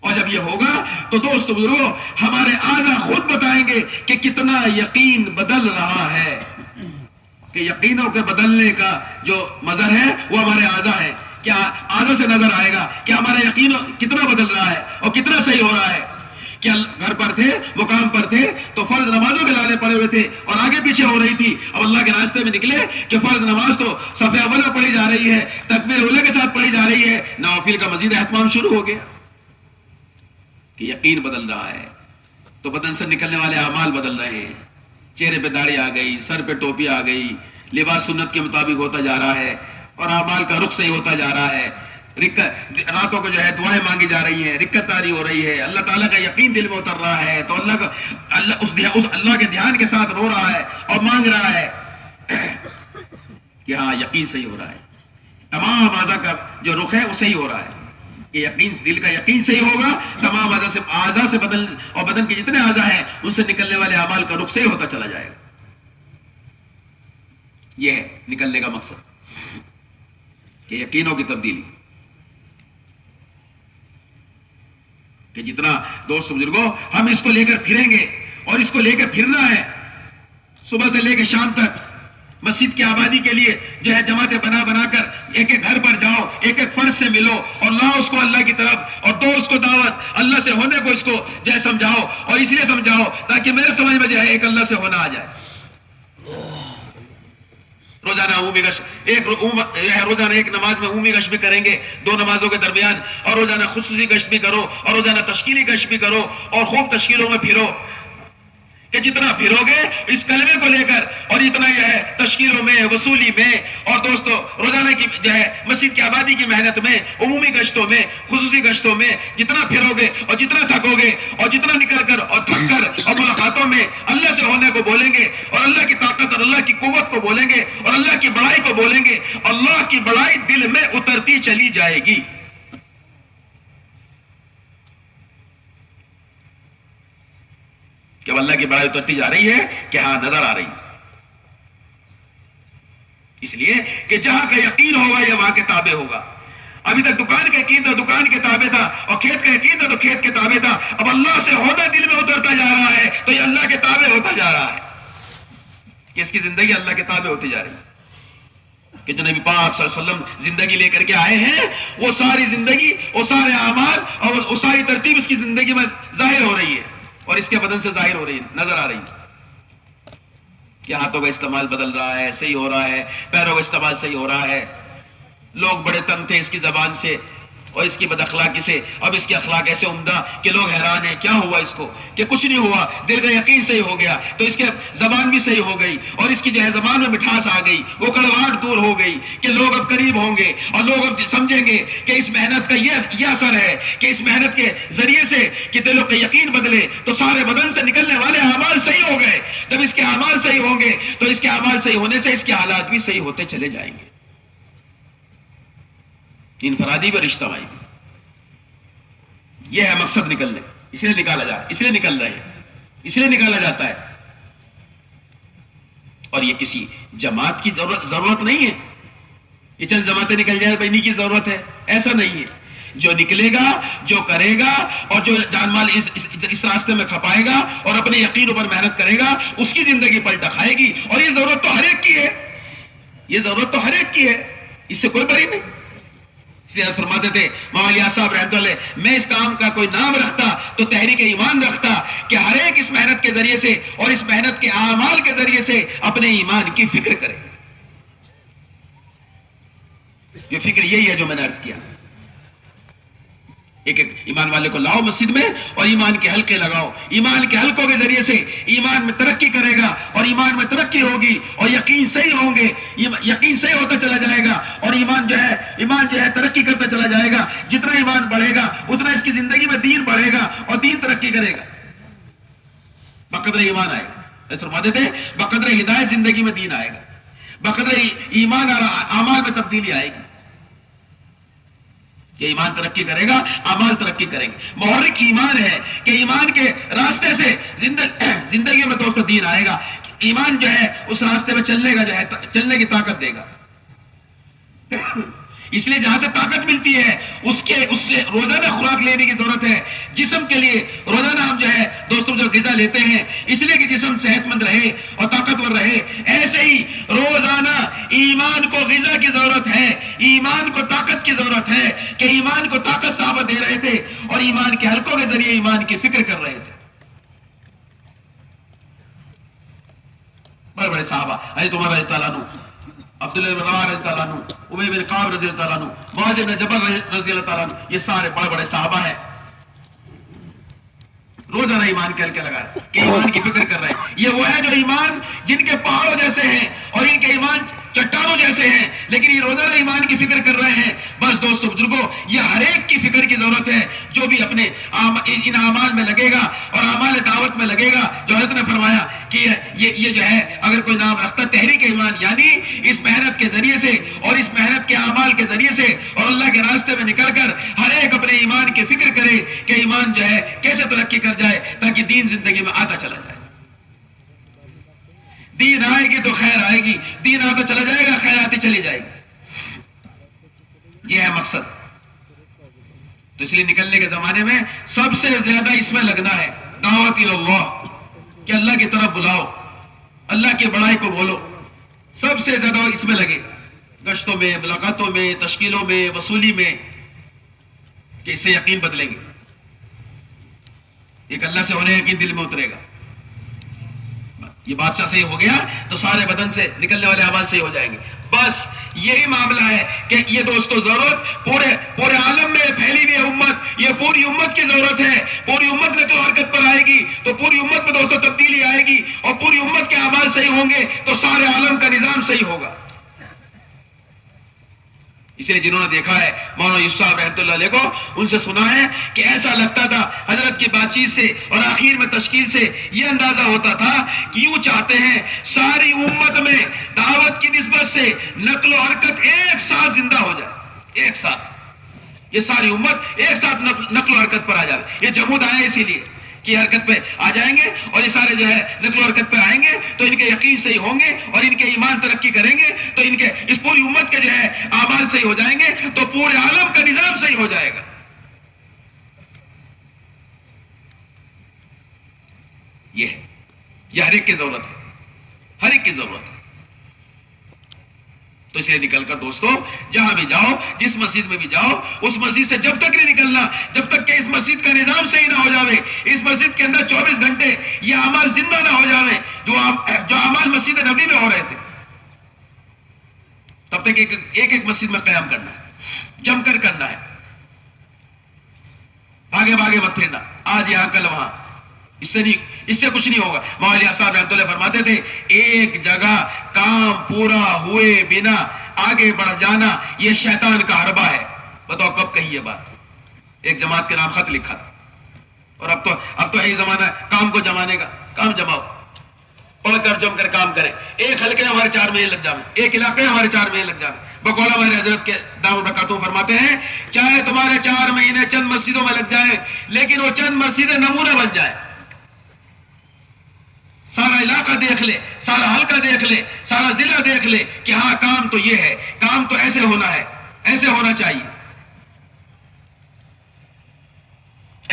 اور جب یہ ہوگا تو دوست بزرگوں ہمارے اعضاء خود بتائیں گے کہ کتنا یقین بدل رہا ہے، کہ یقینوں کے بدلنے کا جو مظہر ہے وہ ہمارے اعضاء ہے۔ کیا اعضاء سے نظر آئے گا کہ ہمارا یقین کتنا بدل رہا ہے اور کتنا صحیح ہو رہا ہے۔ کیا گھر پر تھے، مقام پر تھے تو فرض نمازوں کے لالے پڑے ہوئے تھے اور آگے پیچھے ہو رہی تھی، اب اللہ کے راستے میں نکلے کہ فرض نماز تو صف اول میں پڑھی جا رہی ہے، تکبیر اولیٰ کے ساتھ پڑھی جا رہی ہے، نوافل کا مزید اہتمام شروع ہو گیا کہ یقین بدل رہا ہے۔ تو بدن سے نکلنے والے اعمال بدل رہے ہیں، چہرے پہ داڑھی آ گئی، سر پہ ٹوپی آ گئی، لباس سنت کے مطابق ہوتا جا رہا ہے، اور اعمال کا رخ صحیح ہوتا جا رہا ہے، راتوں کو جو ہے دعائیں مانگی جا رہی ہیں، رکعت طاری ہو رہی ہے، اللہ تعالیٰ کا یقین دل میں اتر رہا ہے، تو اس اللہ کے دھیان کے ساتھ رو رہا ہے اور مانگ رہا ہے کہ ہاں یقین صحیح ہو رہا ہے، تمام اعضاء کا جو رخ ہے وہ صحیح ہو رہا ہے۔ کہ یقین، دل کا یقین صحیح ہوگا، تمام اعضاء سے بدن اور بدن کے جتنے اعضاء ہیں ان سے نکلنے والے اعمال کا رخ صحیح ہوتا چلا جائے گا۔ یہ ہے نکلنے کا مقصد کہ یقینوں کی تبدیلی، کہ جتنا دوست بزرگوں ہم اس کو لے کر پھریں گے، اور اس کو لے کر پھرنا ہے صبح سے لے کے شام تک، مسجد کی آبادی کے لیے جو ہے جماعتیں بنا کر ایک ایک گھر پر جاؤ، ایک ایک فرد سے ملو اور لاؤ اس کو اللہ کی طرف، اور دو اس کو دعوت، اللہ سے ہونے کو اس کو جو ہے سمجھاؤ، اور اس لیے سمجھاؤ تاکہ میرے سمجھ میں جو ہے ایک اللہ سے ہونا آ جائے۔ روزانہ عمومی گشت، روزانہ ایک نماز میں عمومی گشت بھی کریں گے 2 نمازوں کے درمیان، اور روزانہ خصوصی گشت بھی کرو، اور روزانہ تشکیلی گشت بھی کرو، اور خوب تشکیلوں میں پھرو، کہ جتنا پھرو گے اس کلمے کو لے کر، اور جتنا یہ ہے تشکیلوں میں، وصولی میں، اور دوستو روزانہ کی جو ہے مسجد کی آبادی کی محنت میں، عمومی گشتوں میں، خصوصی گشتوں میں جتنا پھرو گے اور جتنا تھکو گے اور جتنا نکل کر اور تھک کر اور ملاقاتوں میں اللہ سے ہونے کو بولیں گے، اور اللہ کی طاقت اور اللہ کی قوت کو بولیں گے، اور اللہ کی بڑائی کو بولیں گے، اللہ کی بڑائی دل میں اترتی چلی جائے گی۔ کہ اللہ کی بڑائی اترتی جا رہی ہے کہ ہاں نظر آ رہی، اس لیے کہ جہاں کا یقین ہوگا یہ وہاں کے تابع ہوگا۔ ابھی تک دکان کا یقین تھا، دکان کے تابع تھا، اور کھیت کا یقین تھا تو کھیت کے تابع تھا، اب اللہ سے ہونا دل میں اترتا جا رہا ہے تو یہ اللہ کے تابع ہوتا جا رہا ہے، کہ اس کی زندگی اللہ کے تابع ہوتی جا رہی ہے۔ کہ جو نبی پاک صلی اللہ علیہ وسلم زندگی لے کر کے آئے ہیں، وہ ساری زندگی، وہ سارے اعمال اور وہ ساری ترتیب اس کی زندگی میں ظاہر ہو رہی ہے، اور اس کے بدن سے ظاہر ہو رہی ہے، نظر آ رہی ہے کہ ہاتھوں کا استعمال بدل رہا ہے، صحیح ہو رہا ہے، پیروں کا استعمال صحیح ہو رہا ہے۔ لوگ بڑے تنگ تھے اس کی زبان سے اور اس کی بد اخلاقی سے، اب اس کے اخلاق ایسے عمدہ کہ لوگ حیران ہیں کیا ہوا اس کو، کہ کچھ نہیں ہوا، دل کا یقین صحیح ہو گیا تو اس کے زبان بھی صحیح ہو گئی، اور اس کی جو ہے زبان میں مٹھاس آ گئی، وہ کڑواہٹ دور ہو گئی، کہ لوگ اب قریب ہوں گے اور لوگ اب سمجھیں گے کہ اس محنت کا یہ اثر ہے، کہ اس محنت کے ذریعے سے کہ دلوں کا یقین بدلے تو سارے بدن سے نکلنے والے اعمال صحیح ہو گئے۔ جب اس کے اعمال صحیح ہوں گے تو اس کے اعمال صحیح ہونے سے اس کے حالات بھی صحیح ہوتے چلے جائیں گے، انفرادی بھی اور اجتماعی بھی۔ یہ ہے مقصد نکلنے، اس لیے نکالا جا رہا ہے، اس لیے نکل رہے ہیں، اس لیے نکالا جاتا ہے۔ اور یہ کسی جماعت کی ضرورت نہیں ہے، یہ چند جماعتیں نکل جائے بھائی انہی کی ضرورت ہے، ایسا نہیں ہے۔ جو نکلے گا، جو کرے گا، اور جو جان مال اس راستے میں کھپائے گا اور اپنے یقین پر محنت کرے گا، اس کی زندگی پلٹا کھائے گی۔ اور یہ ضرورت تو ہر ایک کی ہے، یہ ضرورت تو ہر ایک کی ہے، اس سے کوئی بری نہیں، اس لیے فرماتے تھے مولانا صاحب رحمۃ اللہ، میں اس کام کا کوئی نام رکھتا تو تحریک ایمان رکھتا، کہ ہر ایک اس محنت کے ذریعے سے اور اس محنت کے اعمال کے ذریعے سے اپنے ایمان کی فکر کرے. یہ فکر یہی ہے جو میں نے عرض کیا. ایک ایک ایمان والے کو لاؤ مسجد میں اور ایمان کے حلقے لگاؤ. ایمان کے حلقوں کے ذریعے سے ایمان میں ترقی کرے گا اور ایمان میں ترقی ہوگی اور یقین صحیح ہوں گے، یقین صحیح ہوتا چلا جائے گا اور ایمان جو ہے ترقی کرتا چلا جائے گا. جتنا ایمان بڑھے گا اتنا اس کی زندگی میں دین بڑھے گا اور دین ترقی کرے گا. بقدر ایمان آئے گا، فرماتے تھے بقدر ہدایت زندگی میں دین آئے گا، بقدر ایمان اور اعمال میں تبدیلی آئے گی. کہ ایمان ترقی کرے گا، اعمال ترقی کریں گے. محرک ایمان ہے کہ ایمان کے راستے سے زندگی میں دوستو دین آئے گا. ایمان جو ہے اس راستے میں چلنے کا جو ہے چلنے کی طاقت دے گا. اس لیے جہاں سے طاقت ملتی ہے اس سے روزانہ خوراک لینے کی ضرورت ہے. جسم کے لیے روزانہ ہم جو ہے دوستوں جو غذا لیتے ہیں اس لیے کہ جسم صحت مند رہے اور طاقتور رہے، ایسے ہی روزانہ ایمان کو غذا کی ضرورت ہے، ایمان کو طاقت کی ضرورت ہے. کہ ایمان کو طاقت صحابہ دے رہے تھے اور ایمان کے حلقوں کے ذریعے ایمان کی فکر کر رہے تھے. بڑے بڑے صحابہ، حضرت عمر رضی اللہ عنہ، عبداللہ بن رواحہ رضی اللہ عنہ، ابی بن کعب رضی اللہ عنہ، معاذ بن جبل رضی اللہ عنہ، یہ سارے بڑے بڑے صحابہ ہیں. روزانہ ایمان کے حلقے لگا رہے ہیں کہ ایمان کی فکر کر رہے ہیں. یہ وہ ہے جو ایمان جن کے پہاڑوں جیسے ہیں اور ان کے ایمان چٹانوں جیسے ہیں، لیکن یہ روزانہ ایمان کی فکر کر رہے ہیں. بس دوستو بزرگوں، یہ ہر ایک کی فکر کی ضرورت ہے جو بھی اپنے ان اعمال میں لگے گا اور اعمال دعوت میں لگے گا. جو حضرت نے فرمایا کہ یہ جو ہے اگر کوئی نام رکھتا تحریک ایمان، یعنی اس محنت کے ذریعے سے اور اس محنت کے اعمال کے ذریعے سے اور اللہ کے راستے میں نکل کر ہر ایک اپنے ایمان کی فکر کرے کہ ایمان جو ہے کیسے ترقی کر جائے تاکہ دین زندگی میں آتا چلا جائے. دین آئے گی تو خیر آئے گی، دین آتا چلا جائے گا خیر آتی چلی جائے گی. یہ ہے مقصد. تو اس لیے نکلنے کے زمانے میں سب سے زیادہ اس میں لگنا ہے دعوت اللہ، کہ اللہ کی طرف بلاؤ، اللہ کی بڑائی کو بولو. سب سے زیادہ اس میں لگے، گشتوں میں، ملاقاتوں میں، تشکیلوں میں، وصولی میں، کہ اس سے یقین بدلیں گے. ایک اللہ سے ہونے یقین دل میں اترے گا. یہ بادشاہ صحیح ہو گیا تو سارے بدن سے نکلنے والے اعمال صحیح ہو جائیں گے. بس یہی معاملہ ہے کہ یہ دوستو ضرورت پورے عالم میں پھیلی ہوئی امت، یہ پوری امت کی ضرورت ہے. پوری امت نقل و حرکت پر آئے گی تو پوری امت میں دوستو تبدیلی آئے گی اور پوری امت کے اعمال صحیح ہوں گے تو سارے عالم کا نظام صحیح ہوگا. اس لیے جنہوں نے دیکھا ہے مولانا یوسف صاحب رحمۃ اللہ علیہ کو، ان سے سنا ہے کہ ایسا لگتا تھا حضرت کی بات چیت سے اور آخر میں تشکیل سے یہ اندازہ ہوتا تھا کہ یوں چاہتے ہیں ساری امت میں دعوت کی نسبت سے نقل و حرکت ایک ساتھ زندہ ہو جائے. ایک ساتھ یہ ساری امت ایک ساتھ نقل و حرکت پر آ جائے. یہ جمود آئے اسی لیے کہ حرکت پہ آ جائیں گے اور یہ سارے جو ہے نقل و حرکت پہ آئیں گے تو ان کے یقین صحیح ہوں گے اور ان کے ایمان ترقی کریں گے تو ان کے اس پوری امت کے جو ہے اعمال صحیح ہو جائیں گے تو پورے عالم کا نظام صحیح ہو جائے گا. یہ ہر ایک کی ضرورت ہے، ہر ایک کی ضرورت ہے. تو اسے نکل کر دوستو جہاں بھی جاؤ، جس مسجد میں بھی جاؤ، اس مسجد سے جب تک نہیں نکلنا جب تک کہ اس مسجد کا نظام صحیح نہ ہو جاوے، اس مسجد کے اندر 24 گھنٹے یہ اعمال زندہ نہ ہو جاوے جو اعمال مسجد نبوی میں ہو رہے تھے، تب تک ایک مسجد میں قیام کرنا ہے، جم کر کرنا ہے. بھاگے بھاگے مت پھرنا، آج یہاں کل وہاں، اس سے کچھ نہیں ہوگا. مولانا صاحب رحمۃ اللہ فرماتے تھے ایک جگہ کام پورا ہوئے بنا آگے بڑھ جانا یہ شیطان کا حربہ ہے. بتاؤ کب کہی یہ بات؟ ایک جماعت کے نام خط لکھا تھا اور اب تو یہی زمانہ ہے کام کو جمانے کا. کام جماؤ، پڑھ کر جم کر کام کریں. ایک حلقے ہمارے 4 مہینے لگ جائیں، ایک علاقے ہمارے 4 مہینے لگ جائیں. بقول ہمارے حضرت کے دامن برکاتہ فرماتے ہیں چاہے تمہارے 4 مہینے چند مسجدوں میں لگ جائیں لیکن وہ چند مسجدیں نمونہ بن جائیں. سارا علاقہ دیکھ لے، سارا حلقہ دیکھ لے، سارا ضلع دیکھ لے کہ ہاں کام تو یہ ہے، کام تو ایسے ہونا ہے، ایسے ہونا چاہیے،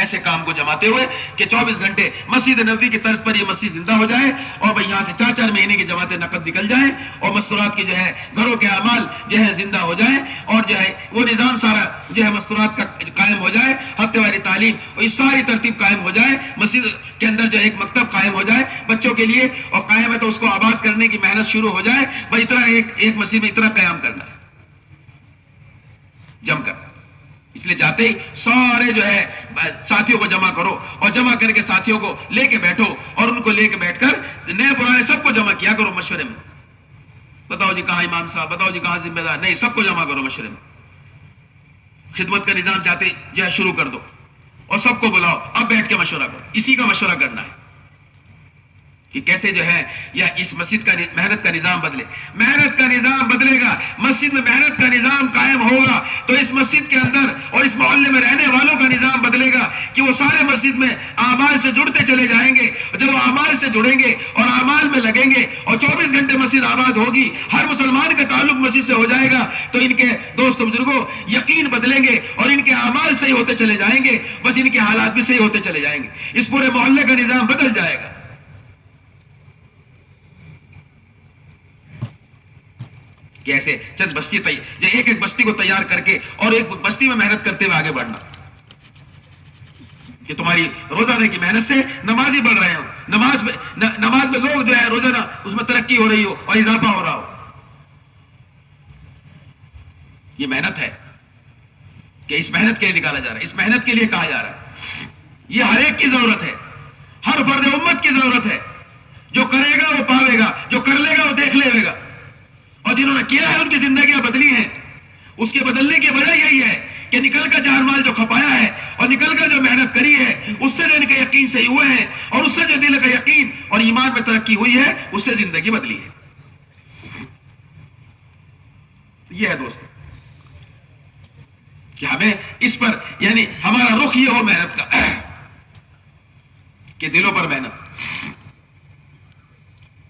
ایسے کام کو جماتے ہوئے کہ 24 گھنٹے مسجد نبوی کی طرز پر یہ مسجد زندہ ہو جائے اور بھائی یہاں سے 4 مہینے کی جماعتیں نقد نکل جائیں اور مستورات کی جو ہے گھروں کے اعمال جو ہے زندہ ہو جائیں اور جو ہے وہ نظام سارا جو ہے مستورات کا قائم ہو جائے, ہفتے واری تعلیم اور یہ ساری ترتیب قائم ہو جائے, مسجد کے اندر جو ایک مکتب قائم ہو جائے بچوں کے لیے اور قائم ہے تو اس کو آباد کرنے کی محنت شروع ہو جائے. بھائی اتنا ایک مسجد میں اتنا قیام کرنا ہے جم کر. اس لیے جاتے ہی سارے جو ہے ساتھیوں کو جمع کرو اور جمع کر کے ساتھیوں کو لے کے بیٹھو اور ان کو لے کے بیٹھ کر نئے پرانے سب کو جمع کیا کرو مشورے میں. بتاؤ جی کہاں امام صاحب, بتاؤ جی کہاں ذمہ دار, نہیں سب کو جمع کرو مشورے میں. خدمت کا نظام چاہتے جو ہے شروع کر دو اور سب کو بلاؤ, اب بیٹھ کے مشورہ کرو. اسی کا مشورہ کرنا ہے کہ کیسے جو ہے یا اس مسجد کا محنت کا نظام بدلے. محنت کا نظام بدلے گا, مسجد میں محنت کا نظام قائم ہوگا تو اس مسجد کے اندر اور اس محلے میں رہنے والوں کا نظام بدلے گا کہ وہ سارے مسجد میں اعمال سے جڑتے چلے جائیں گے. جب وہ اعمال سے جڑیں گے اور اعمال میں لگیں گے اور 24 گھنٹے مسجد آباد ہوگی, ہر مسلمان کا تعلق مسجد سے ہو جائے گا تو ان کے دوست بزرگوں یقین بدلیں گے اور ان کے اعمال صحیح ہوتے چلے جائیں گے, بس ان کے حالات بھی صحیح ہوتے چلے جائیں گے. اس پورے محلے کا نظام بدل جائے گا. کیسے چند بستی ایک بستی کو تیار کر کے اور ایک بستی میں محنت کرتے ہوئے آگے بڑھنا کہ تمہاری روزانہ کی محنت سے نمازی بڑھ رہے ہو, نماز میں لوگ جو ہے روزانہ اس میں ترقی ہو رہی ہو اور اضافہ ہو رہا ہو. یہ محنت ہے کہ اس محنت کے لیے نکالا جا رہا ہے, اس محنت کے لیے کہا جا رہا ہے. یہ ہر ایک کی ضرورت ہے, ہر فرد امت کی ضرورت ہے. جو کرے گا وہ پاوے گا, جو کر لے گا وہ دیکھ لے گا. اور جنہوں نے کیا ہے ان کی زندگیاں بدلی ہیں. اس کے بدلنے کی وجہ یہی ہے کہ نکل کر جان مال جو کھپایا ہے اور نکل کر جو محنت کری ہے اس سے جو ان کے یقین صحیح ہوئے ہیں اور اس سے جو دل کا یقین اور ایمان میں ترقی ہوئی ہے اس سے زندگی بدلی ہے. یہ ہے دوست کہ ہمیں اس پر یعنی ہمارا رخ یہ ہو محنت کا کہ دلوں پر محنت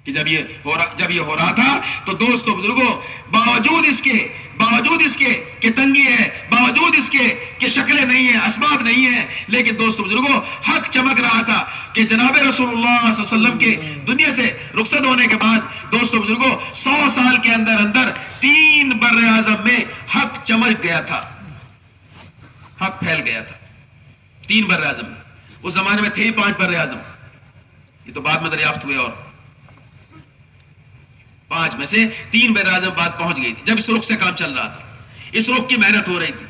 کہ جب یہ ہو رہا تھا تو دوستو بزرگوں باوجود اس کے کہ تنگی ہے, باوجود اس کے کہ شکلیں نہیں ہیں, اسباب نہیں ہیں, لیکن دوستو بزرگوں حق چمک رہا تھا کہ جناب رسول اللہ صلی اللہ علیہ وسلم کے دنیا سے رخصت ہونے کے بعد دوستو بزرگوں 100 سال کے اندر 3 بر اعظم میں حق چمک گیا تھا, حق پھیل گیا تھا 3 بر اعظم میں. اس زمانے میں تھے ہی 5 بر اعظم, یہ تو بعد میں دریافت ہوئے اور 5 میں سے 3 بر اعظم بات پہنچ گئی تھی جب اس رخ سے کام چل رہا تھا, اس رخ کی محنت ہو رہی تھی.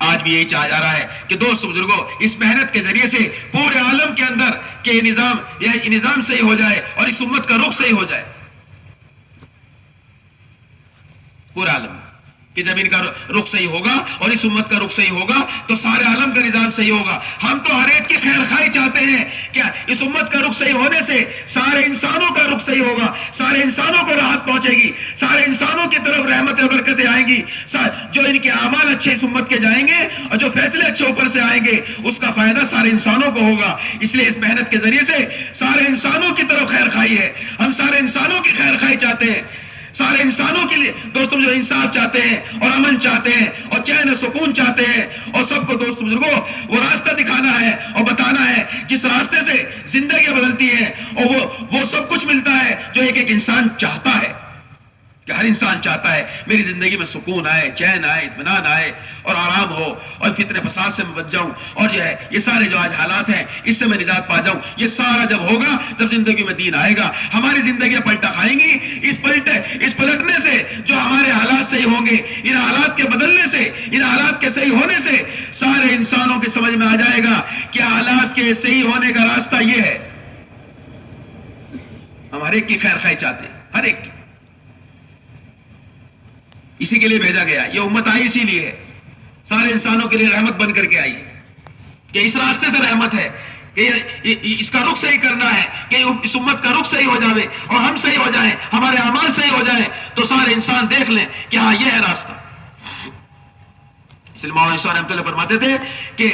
آج بھی یہی چاہا جا رہا ہے کہ دوست بزرگوں اس محنت کے ذریعے سے پورے عالم کے اندر کہ یہ نظام صحیح ہو جائے اور اس امت کا رخ صحیح ہو جائے. پورا عالم کہ جب ان کا رخ صحیح ہوگا اور اس امت کا رخ صحیح ہوگا تو سارے عالم کا نظام صحیح ہوگا. ہم تو ہر ایک کی خیر خواہی چاہتے ہیں کہ اس امت کا رخ صحیح ہونے سے سارے انسانوں کا رخ صحیح ہوگا, سارے انسانوں کو راحت پہنچے گی, سارے انسانوں کی طرف رحمت و برکتیں آئیں گی, جو ان کے اعمال اچھے اس امت کے جائیں گے اور جو فیصلے اچھے اوپر سے آئیں گے اس کا فائدہ سارے انسانوں کو ہوگا. اس لیے اس محنت کے ذریعے سے سارے انسانوں کی طرف خیر خواہی ہے. ہم سارے انسانوں کی خیر خواہی چاہتے ہیں, سارے انسانوں کے لیے دوستوں جو انصاف چاہتے ہیں اور امن چاہتے ہیں اور چین و سکون چاہتے ہیں اور سب کو دوست بزرگوں وہ راستہ دکھانا ہے اور بتانا ہے جس راستے سے زندگیاں بدلتی ہیں اور وہ سب کچھ ملتا ہے جو ایک انسان چاہتا ہے کہ ہر انسان چاہتا ہے میری زندگی میں سکون آئے, چین آئے, اطمینان آئے اور آرام ہو اور فتنے فساد سے میں بچ جاؤں اور جو ہے یہ سارے جو آج حالات ہیں اس سے میں نجات پا جاؤں. یہ سارا جب ہوگا جب زندگی میں دین آئے گا, ہماری زندگیاں پلٹا کھائیں گی. اس پلٹنے سے جو ہمارے حالات صحیح ہوں گے, ان حالات کے بدلنے سے, ان حالات کے صحیح ہونے سے سارے انسانوں کے سمجھ میں آ جائے گا کہ حالات کے صحیح ہونے کا راستہ یہ ہے. ہم ہر ایک کی خیر خواہی چاہتے ہیں, ہر ایک کی. اسی کے لیے بھیجا گیا, یہ امت آئی اسی لیے ہے, سارے انسانوں کے لیے رحمت بن کر کے آئی کہ اس راستے سے رحمت ہے کہ اس کا رخ صحیح کرنا ہے کہ اس امت کا رخ صحیح ہو جائے اور ہم صحیح ہو جائیں, ہمارے اعمال صحیح ہو جائیں تو سارے انسان دیکھ لیں کہ ہاں یہ ہے راستہ. اس لیے مولانا عیسیٰ رحمۃ اللہ فرماتے تھے کہ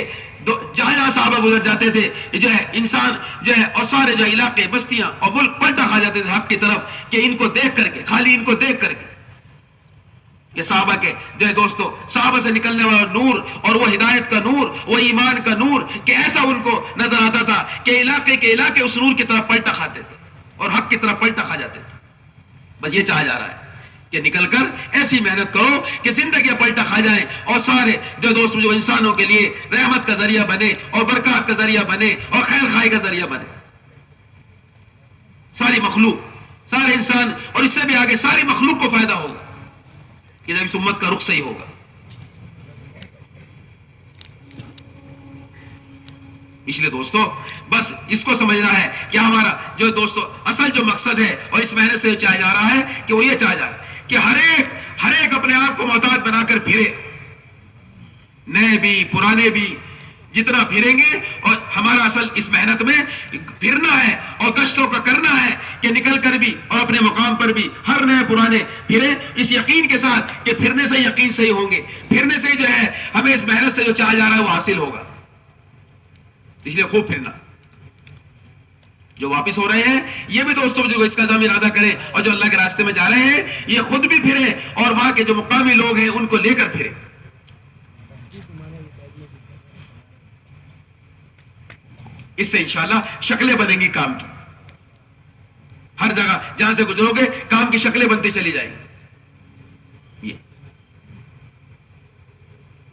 جہاں صحابہ گزر جاتے تھے جو ہے انسان جو ہے اور سارے جو علاقے بستیاں اور ملک پلٹا کھا جاتے تھے حق کی طرف کہ ان کو دیکھ کر کے, خالی ان کو دیکھ کر کے کہ صحابہ کے جو ہے دوستو صحابہ سے نکلنے والا نور اور وہ ہدایت کا نور، وہ ایمان کا نور، کہ ایسا ان کو نظر آتا تھا کہ علاقے کے علاقے اس نور کی طرف پلٹا کھاتے تھے اور حق کی طرف پلٹا کھا جاتے تھے. بس یہ چاہا جا رہا ہے کہ نکل کر ایسی محنت کرو کہ زندگیاں پلٹا کھا جائیں اور سارے جو دوست جو انسانوں کے لیے رحمت کا ذریعہ بنے اور برکات کا ذریعہ بنے اور خیر خائی کا ذریعہ بنے. ساری مخلوق، سارے انسان اور اس سے بھی آگے ساری مخلوق کو فائدہ ہوگا کہ جب اس امت کا رخ صحیح ہوگا. اس لیے دوستو بس اس کو سمجھنا ہے کہ ہمارا جو دوستو اصل جو مقصد ہے اور اس مہینے سے چاہا جا رہا ہے کہ وہ یہ چاہا جا رہا ہے کہ ہر ایک اپنے آپ کو محتاج بنا کر پھرے، نئے بھی پرانے بھی جتنا پھریں گے. اور ہمارا اصل اس محنت میں پھرنا ہے اور گشتوں کا کرنا ہے کہ نکل کر بھی اور اپنے مقام پر بھی ہر نئے پرانے پھرے، اس یقین کے ساتھ کہ پھرنے سے یقین صحیح ہوں گے، پھرنے سے جو ہے ہمیں اس محنت سے جو چاہا جا رہا ہے وہ حاصل ہوگا. اس لیے خوب پھرنا. جو واپس ہو رہے ہیں یہ بھی دوستوں جو اس کا دم ارادہ کریں، اور جو اللہ کے راستے میں جا رہے ہیں یہ خود بھی پھریں اور وہاں کے جو مقامی لوگ ہیں ان کو لے کر پھریں. اس سے انشاءاللہ شکلیں بنیں گی کام کی. ہر جگہ جہاں سے گزرو گے کام کی شکلیں بنتی چلی جائیں گی. یہ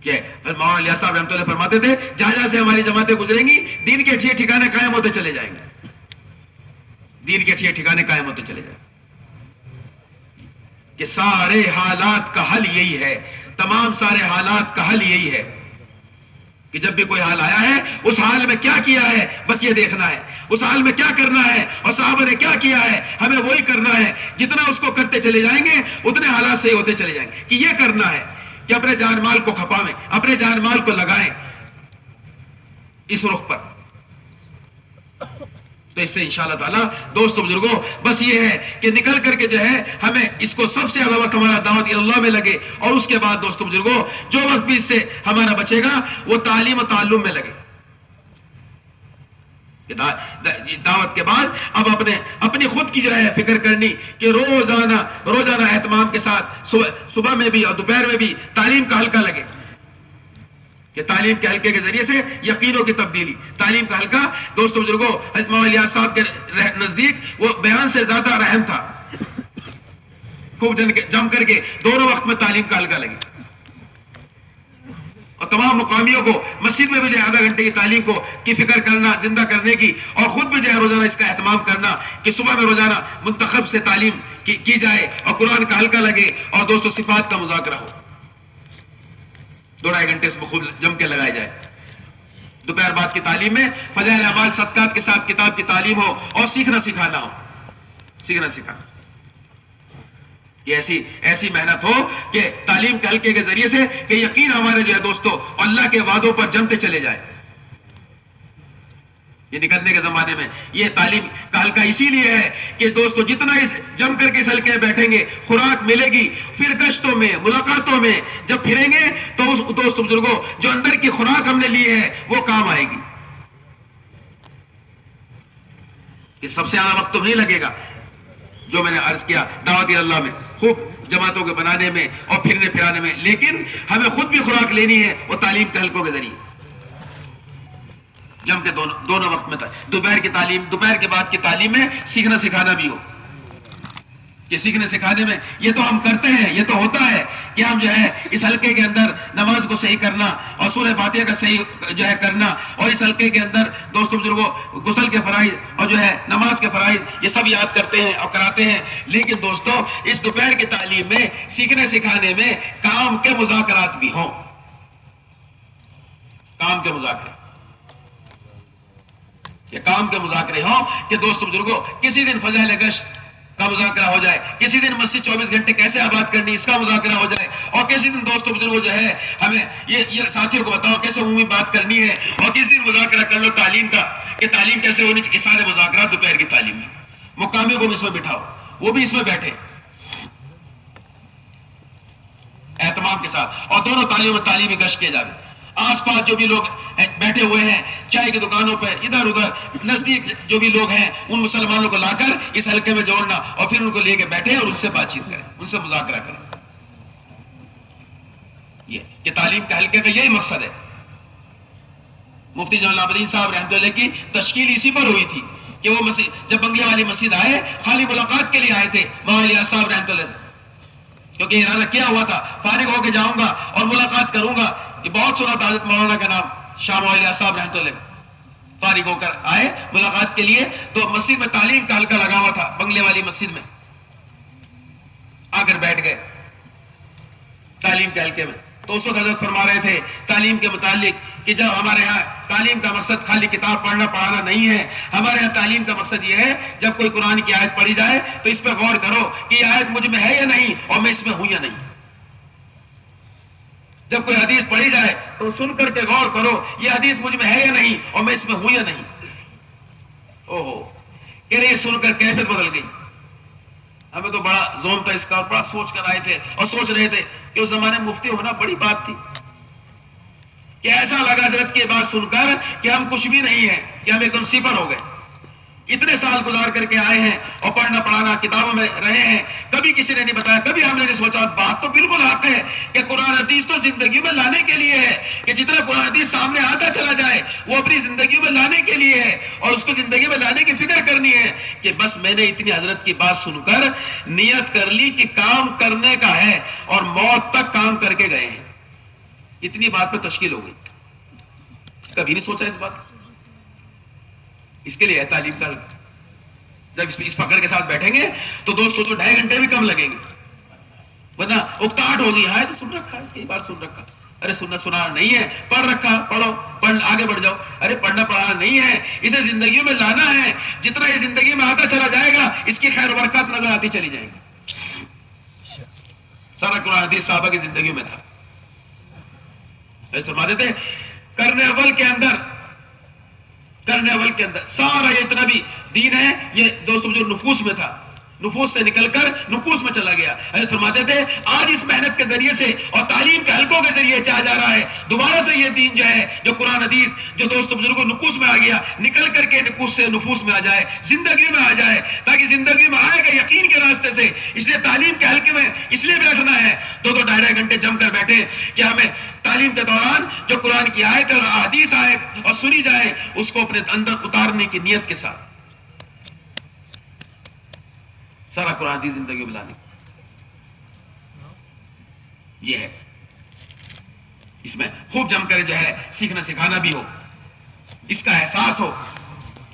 کہ مولانا الیاس صاحب رحمۃ اللہ فرماتے تھے جہاں جہاں سے ہماری جماعتیں گزریں گی دین کے اچھے ٹھکانے قائم ہوتے چلے جائیں گے، دین کے اچھے ٹھکانے قائم ہوتے چلے جائیں گے. کہ سارے حالات کا حل یہی ہے، تمام سارے حالات کا حل یہی ہے کہ جب بھی کوئی حال آیا ہے اس حال میں کیا کیا ہے بس یہ دیکھنا ہے، اس حال میں کیا کرنا ہے اور صحابہ نے کیا کیا ہے ہمیں وہی کرنا ہے. جتنا اس کو کرتے چلے جائیں گے اتنے حالات صحیح ہوتے چلے جائیں گے. کہ یہ کرنا ہے کہ اپنے جان مال کو کھپاویں، اپنے جان مال کو لگائیں اس رخ پر. تو اس سے انشاءاللہ تعالیٰ دوستو بزرگوں بس یہ ہے کہ نکل کر کے جو ہے ہمیں اس کو سب سے زیادہ وقت ہمارا دعوت اللہ میں لگے، اور اس کے بعد دوستو بزرگوں جو وقت بھی اس سے ہمارا بچے گا وہ تعلیم و تعلم میں لگے. دعوت کے بعد اب اپنی خود کی جو ہے فکر کرنی کہ روزانہ اہتمام کے ساتھ صبح میں بھی اور دوپہر میں بھی تعلیم کا حلقہ لگے. کہ تعلیم کے حلقے کے ذریعے سے یقینوں کی تبدیلی. تعلیم کا حلقہ دوستو بزرگوں حضرت مولانا الیاس صاحب کے نزدیک وہ بیان سے زیادہ رحم تھا. خوب جم کر کے دونوں وقت میں تعلیم کا حلقہ لگے اور تمام مقامیوں کو مسجد میں بھی جو ہے آدھا گھنٹے کی تعلیم کی فکر کرنا، زندہ کرنے کی، اور خود بھی جو ہے روزانہ اس کا اہتمام کرنا کہ صبح میں روزانہ منتخب سے تعلیم کی جائے اور قرآن کا حلقہ لگے اور دوستو صفات کا مذاکرہ ہو. 2-2.5 گھنٹے اس میں خوب جم کے لگائے جائے. دوپہر بعد کی تعلیم میں فضائل اعمال صدقات کے ساتھ کتاب کی تعلیم ہو اور سیکھنا سکھانا. کہ ایسی محنت ہو کہ تعلیم کے حلقے کے ذریعے سے کہ یقین ہمارے جو ہے دوستو اللہ کے وعدوں پر جمتے چلے جائیں. یہ نکلنے کے زمانے میں یہ تعلیم کا حلقہ اسی لیے ہے کہ دوستو جتنا جم کر کے اس حلقے میں بیٹھیں گے خوراک ملے گی، پھر گشتوں میں ملاقاتوں میں جب پھریں گے تو اس دوستو بزرگوں جو اندر کی خوراک ہم نے لی ہے وہ کام آئے گی. یہ سب سے زیادہ وقت تو نہیں لگے گا جو میں نے عرض کیا دعوت اللہ میں خوب جماعتوں کے بنانے میں اور پھرنے پھرانے میں، لیکن ہمیں خود بھی خوراک لینی ہے وہ تعلیم کے حلقوں کے ذریعے جم کے دونوں وقت میں دوپہر کے بعد کی تعلیم میں سیکھنا سکھانا بھی ہو. کہ سیکھنے سکھانے میں یہ تو ہم کرتے ہیں، یہ تو ہوتا ہے کہ ہم جو ہے اس حلقے کے اندر نماز کو صحیح کرنا اور سورہ فاتحہ کا صحیح جو ہے کرنا، اور اس حلقے کے اندر دوستو بزرگوں غسل کے فرائض اور جو ہے نماز کے فرائض یہ سب یاد کرتے ہیں اور کراتے ہیں. لیکن دوستو اس دوپہر کی تعلیم میں سیکھنے سکھانے میں کام کے مذاکرات بھی ہوں. کام کے مذاکرے ہوں کہ دوستو بزرگوں کسی دن فضائل گشت کا مذاکرہ ہو جائے، کسی دن مسجد 24 گھنٹے کیسے آباد کرنی اس کا مذاکرہ ہو جائے، اور کسی دن دوستو بزرگوں جو ہے ہمیں یہ ساتھیوں کو بتاؤ کیسے عمومی بات کرنی ہے، اور کس دن مذاکرہ کر لو تعلیم کا کہ تعلیم کیسے ہونی چاہیے. سارے مذاکرات دوپہر کی تعلیم میں مقامیوں کو بھی اس میں بٹھاؤ، وہ بھی اس میں بیٹھے اہتمام کے ساتھ، اور دونوں تعلیمی گشت کیے جائے. آس پاس جو بھی لوگ بیٹھے ہوئے ہیں چائے کی دکانوں پر ادھر ادھر نزدیک جو بھی لوگ ہیں ان مسلمانوں کو لا کر اس حلقے میں جوڑنا اور پھر ان کو لے کے بیٹھے اور ان سے بات چیت کریں، ان سے مذاکرہ کریں. یہ کہ تعلیم کے حلقے کا یہی مقصد ہے. مفتی جان العابدین صاحب رحمۃ اللہ کی تشکیل اسی پر ہوئی تھی کہ وہ مسجد جب بنگلے والی مسجد آئے خالی ملاقات کے لیے آئے تھے مولانا صاحب رحمۃ اللہ سے, کیونکہ ارادہ کیا ہوا تھا فارغ ہو کے جاؤں گا اور ملاقات کروں گا. کہ بہت سنا تھا حضرت مولانا کا نام شاہ مولانا صاحب رحمۃ اللہ. فارغ ہو کر آئے ملاقات کے لیے تو مسجد میں تعلیم کا حلقہ لگا ہوا تھا بنگلے والی مسجد میں. آ کر بیٹھ گئے تعلیم کے حلقے میں. تو اس وقت حضرت فرما رہے تھے تعلیم کے متعلق کہ جب ہمارے ہاں تعلیم کا مقصد خالی کتاب پڑھنا پڑھانا نہیں ہے, ہمارے ہاں تعلیم کا مقصد یہ ہے جب کوئی قرآن کی آیت پڑھی جائے تو اس پہ غور کرو کہ یہ آیت مجھ میں ہے یا نہیں اور میں اس میں ہوں یا نہیں. جب کوئی حدیث پڑھی جائے تو سن کر کے غور کرو یہ حدیث مجھ میں ہے یا نہیں اور میں اس میں ہوں یا نہیں. اوہو کہہ رہے سن کر کیفیت بدل گئی. ہمیں تو بڑا زوم تھا اس کا اور بڑا سوچ کر آئے تھے اور سوچ رہے تھے کہ اس زمانے میں مفتی ہونا بڑی بات تھی. کہ ایسا لگا حضرت کی بات سن کر کہ ہم کچھ بھی نہیں ہیں, کہ ہم ایک دم صفر ہو گئے. اتنے سال گزار کر کے آئے ہیں اور پڑھنا پڑھانا کتابوں میں رہے ہیں, کبھی کسی نے نہیں بتایا, کبھی ہم نے نہیں سوچا. بات تو بالکل حق ہے کہ قرآن حدیث تو زندگی میں لانے کے لیے ہے, کہ جتنا قرآن حدیث سامنے آتا چلا جائے وہ اپنی زندگی میں لانے کے لیے ہے اور اس کو زندگی میں لانے کی فکر کرنی ہے. کہ بس میں نے اتنی حضرت کی بات سن کر نیت کر لی کہ کام کرنے کا ہے اور موت تک کام کر کے گئے ہیں. اتنی بات پہ تشکیل ہو گئی. کبھی نہیں سوچا اس بات. اس کے لیے ہے تعلیم کا. جب اس فخر کے ساتھ بیٹھیں گے تو دوستوں تو 2.5 گھنٹے بھی کم لگیں گے, ورنہ اکتاہٹ ہوگی. ہاں تو سن رکھا ہے, کئی بار سن رکھا. ارے سنا نہیں ہے, پڑھ رکھا, پڑھو, آگے بڑھ جاؤ. ارے پڑھنا پڑھانا نہیں ہے, اسے زندگی میں لانا ہے. جتنا یہ زندگی میں آتا چلا جائے گا اس کی خیر برکات نظر آتی چلی جائے گی. سارا قرآن حدیث صحابہ کی زندگی میں تھا. فرماتے تھے کرنے اول کے اندر سارا یہ اتنا بھی دین ہے یہ دوستوں جو نفوس میں تھا, نفوس سے نکل کر نفوس میں چلا گیا. حضرت فرماتے تھے آج اس محنت کے ذریعے سے اور تعلیم کے حلقوں کے ذریعے چاہا جا رہا ہے دوبارہ سے یہ دین جو ہے جو قرآن حدیث جو دوستوں بزرگوں نفوس میں آ گیا نکل کر کے نفوس سے نفوس میں آ جائے, زندگی میں آ جائے, تاکہ زندگی میں آئے گا یقین کے راستے سے. اس لیے تعلیم کے حلقے میں اس لیے بیٹھنا ہے 2-2 گھنٹے جم کر بیٹھے کہ ہمیں تعلیم کے دوران جو قرآن کی آیت اور حدیث آئے اور سنی جائے اس کو اپنے اندر اتارنے کی نیت کے ساتھ سارا قرآن حدیث زندگی میں لانے. یہ ہے اس میں خوب جم کر جو ہے سیکھنا سکھانا بھی ہو, اس کا احساس ہو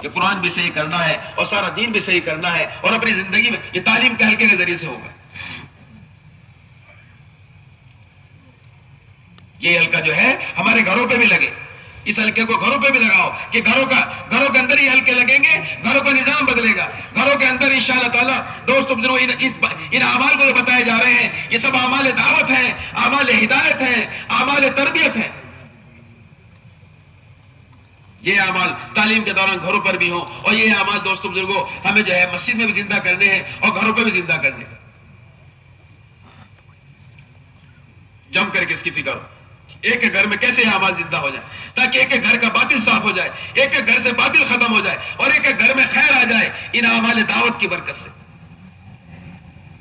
کہ قرآن بھی صحیح کرنا ہے اور سارا دین بھی صحیح کرنا ہے اور اپنی زندگی میں یہ تعلیم کے حلقے کے ذریعے سے ہوگا. یہ حلقہ جو ہے ہمارے گھروں پہ بھی لگے, اس حلقے کو گھروں پہ بھی لگاؤ کہ گھروں کے اندر ہی حلقے لگیں گے, گھروں کا نظام بدلے گا. گھروں کے اندر انشاءاللہ تعالیٰ دوست بزرگوں ان اعمال کو جو بتائے جا رہے ہیں یہ سب اعمال دعوت ہیں, اعمال ہدایت ہیں, اعمال تربیت ہیں. یہ اعمال تعلیم کے دوران گھروں پر بھی ہوں اور یہ اعمال دوست بزرگوں ہمیں جو ہے مسجد میں بھی زندہ کرنے ہیں اور گھروں پہ بھی زندہ کرنے ہیں. جم کر کے اس کی فکر ہو ایک ایک گھر میں کیسے یہ اعمال زندہ ہو جائے تاکہ ایک ایک گھر کا باطل صاف ہو جائے, ایک ایک گھر سے باطل ختم ہو جائے اور ایک ایک گھر میں خیر آ جائے ان اعمال دعوت کی برکت سے.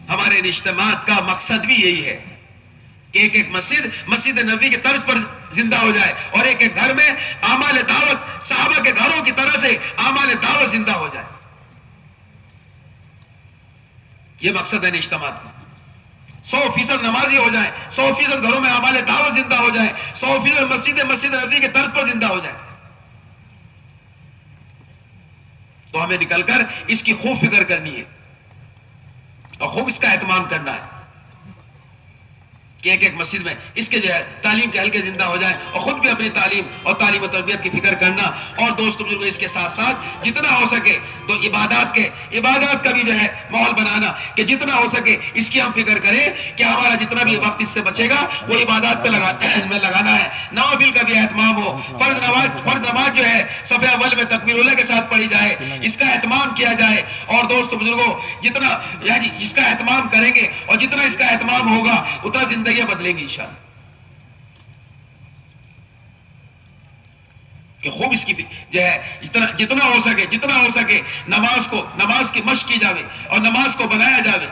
ہمارے ان اجتماعات کا مقصد بھی یہی ہے کہ ایک ایک مسجد نبوی کی طرز پر زندہ ہو جائے اور ایک ایک گھر میں اعمال دعوت صحابہ کے گھروں کی طرح سے اعمال دعوت زندہ ہو جائے. یہ مقصد ہے ان اجتماعات کا. 100% نمازی ہو جائیں, 100% گھروں میں اعمال دعوت زندہ ہو جائیں, 100% مسجد نبوی کے طرز پر زندہ ہو جائیں. تو ہمیں نکل کر اس کی خوب فکر کرنی ہے اور خوب اس کا اہتمام کرنا ہے کہ ایک ایک مسجد میں اس کے جو ہے تعلیم کے حلقے زندہ ہو جائیں اور خود بھی اپنی تعلیم اور تعلیم و تربیت کی فکر کرنا. اور دوست بزرگ اس کے ساتھ ساتھ جتنا ہو سکے تو عبادات کا بھی جو ہے ماحول بنانا کہ جتنا ہو سکے اس کی ہم فکر کریں کہ ہمارا جتنا بھی وقت اس سے بچے گا وہ عبادات پہ لگانا ہے. نوافل کا بھی اہتمام ہو, فرض نماز جو ہے صف اول میں تکبیر اللہ کے ساتھ پڑھی جائے, اس کا اہتمام کیا جائے. اور دوست بزرگوں جتنا یعنی اس کا اہتمام کریں گے اور جتنا اس کا اہتمام ہوگا اتنا زندگیاں بدلیں گی انشاءاللہ. کہ خوب اس کی جو ہے جتنا ہو سکے نماز کی مشق کی جاوے اور نماز کو بنایا جاوے.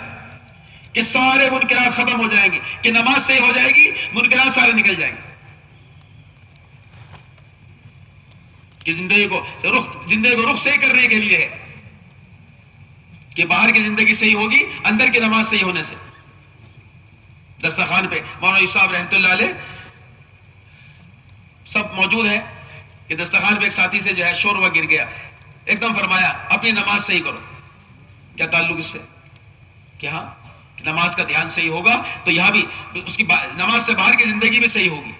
کہ سارے منکرات ختم ہو جائیں گے، کہ نماز صحیح ہو جائے گی، منکرات سارے نکل جائیں گے، کہ زندگی کو رخ صحیح کرنے کے لیے ہے کہ باہر کی زندگی صحیح ہوگی اندر کی نماز صحیح ہونے سے. دسترخوان پہ مولانا یوسف صاحب رحمۃ اللہ علیہ سب موجود ہیں کہ دسترخوان پہ ایک ساتھی سے جو ہے شور ہوا، گر گیا، ایک دم فرمایا اپنی نماز صحیح کرو. کیا تعلق اس سے؟ کہ ہاں نماز کا دھیان صحیح ہوگا تو یہاں بھی اس کی نماز سے باہر کی زندگی بھی صحیح ہوگی.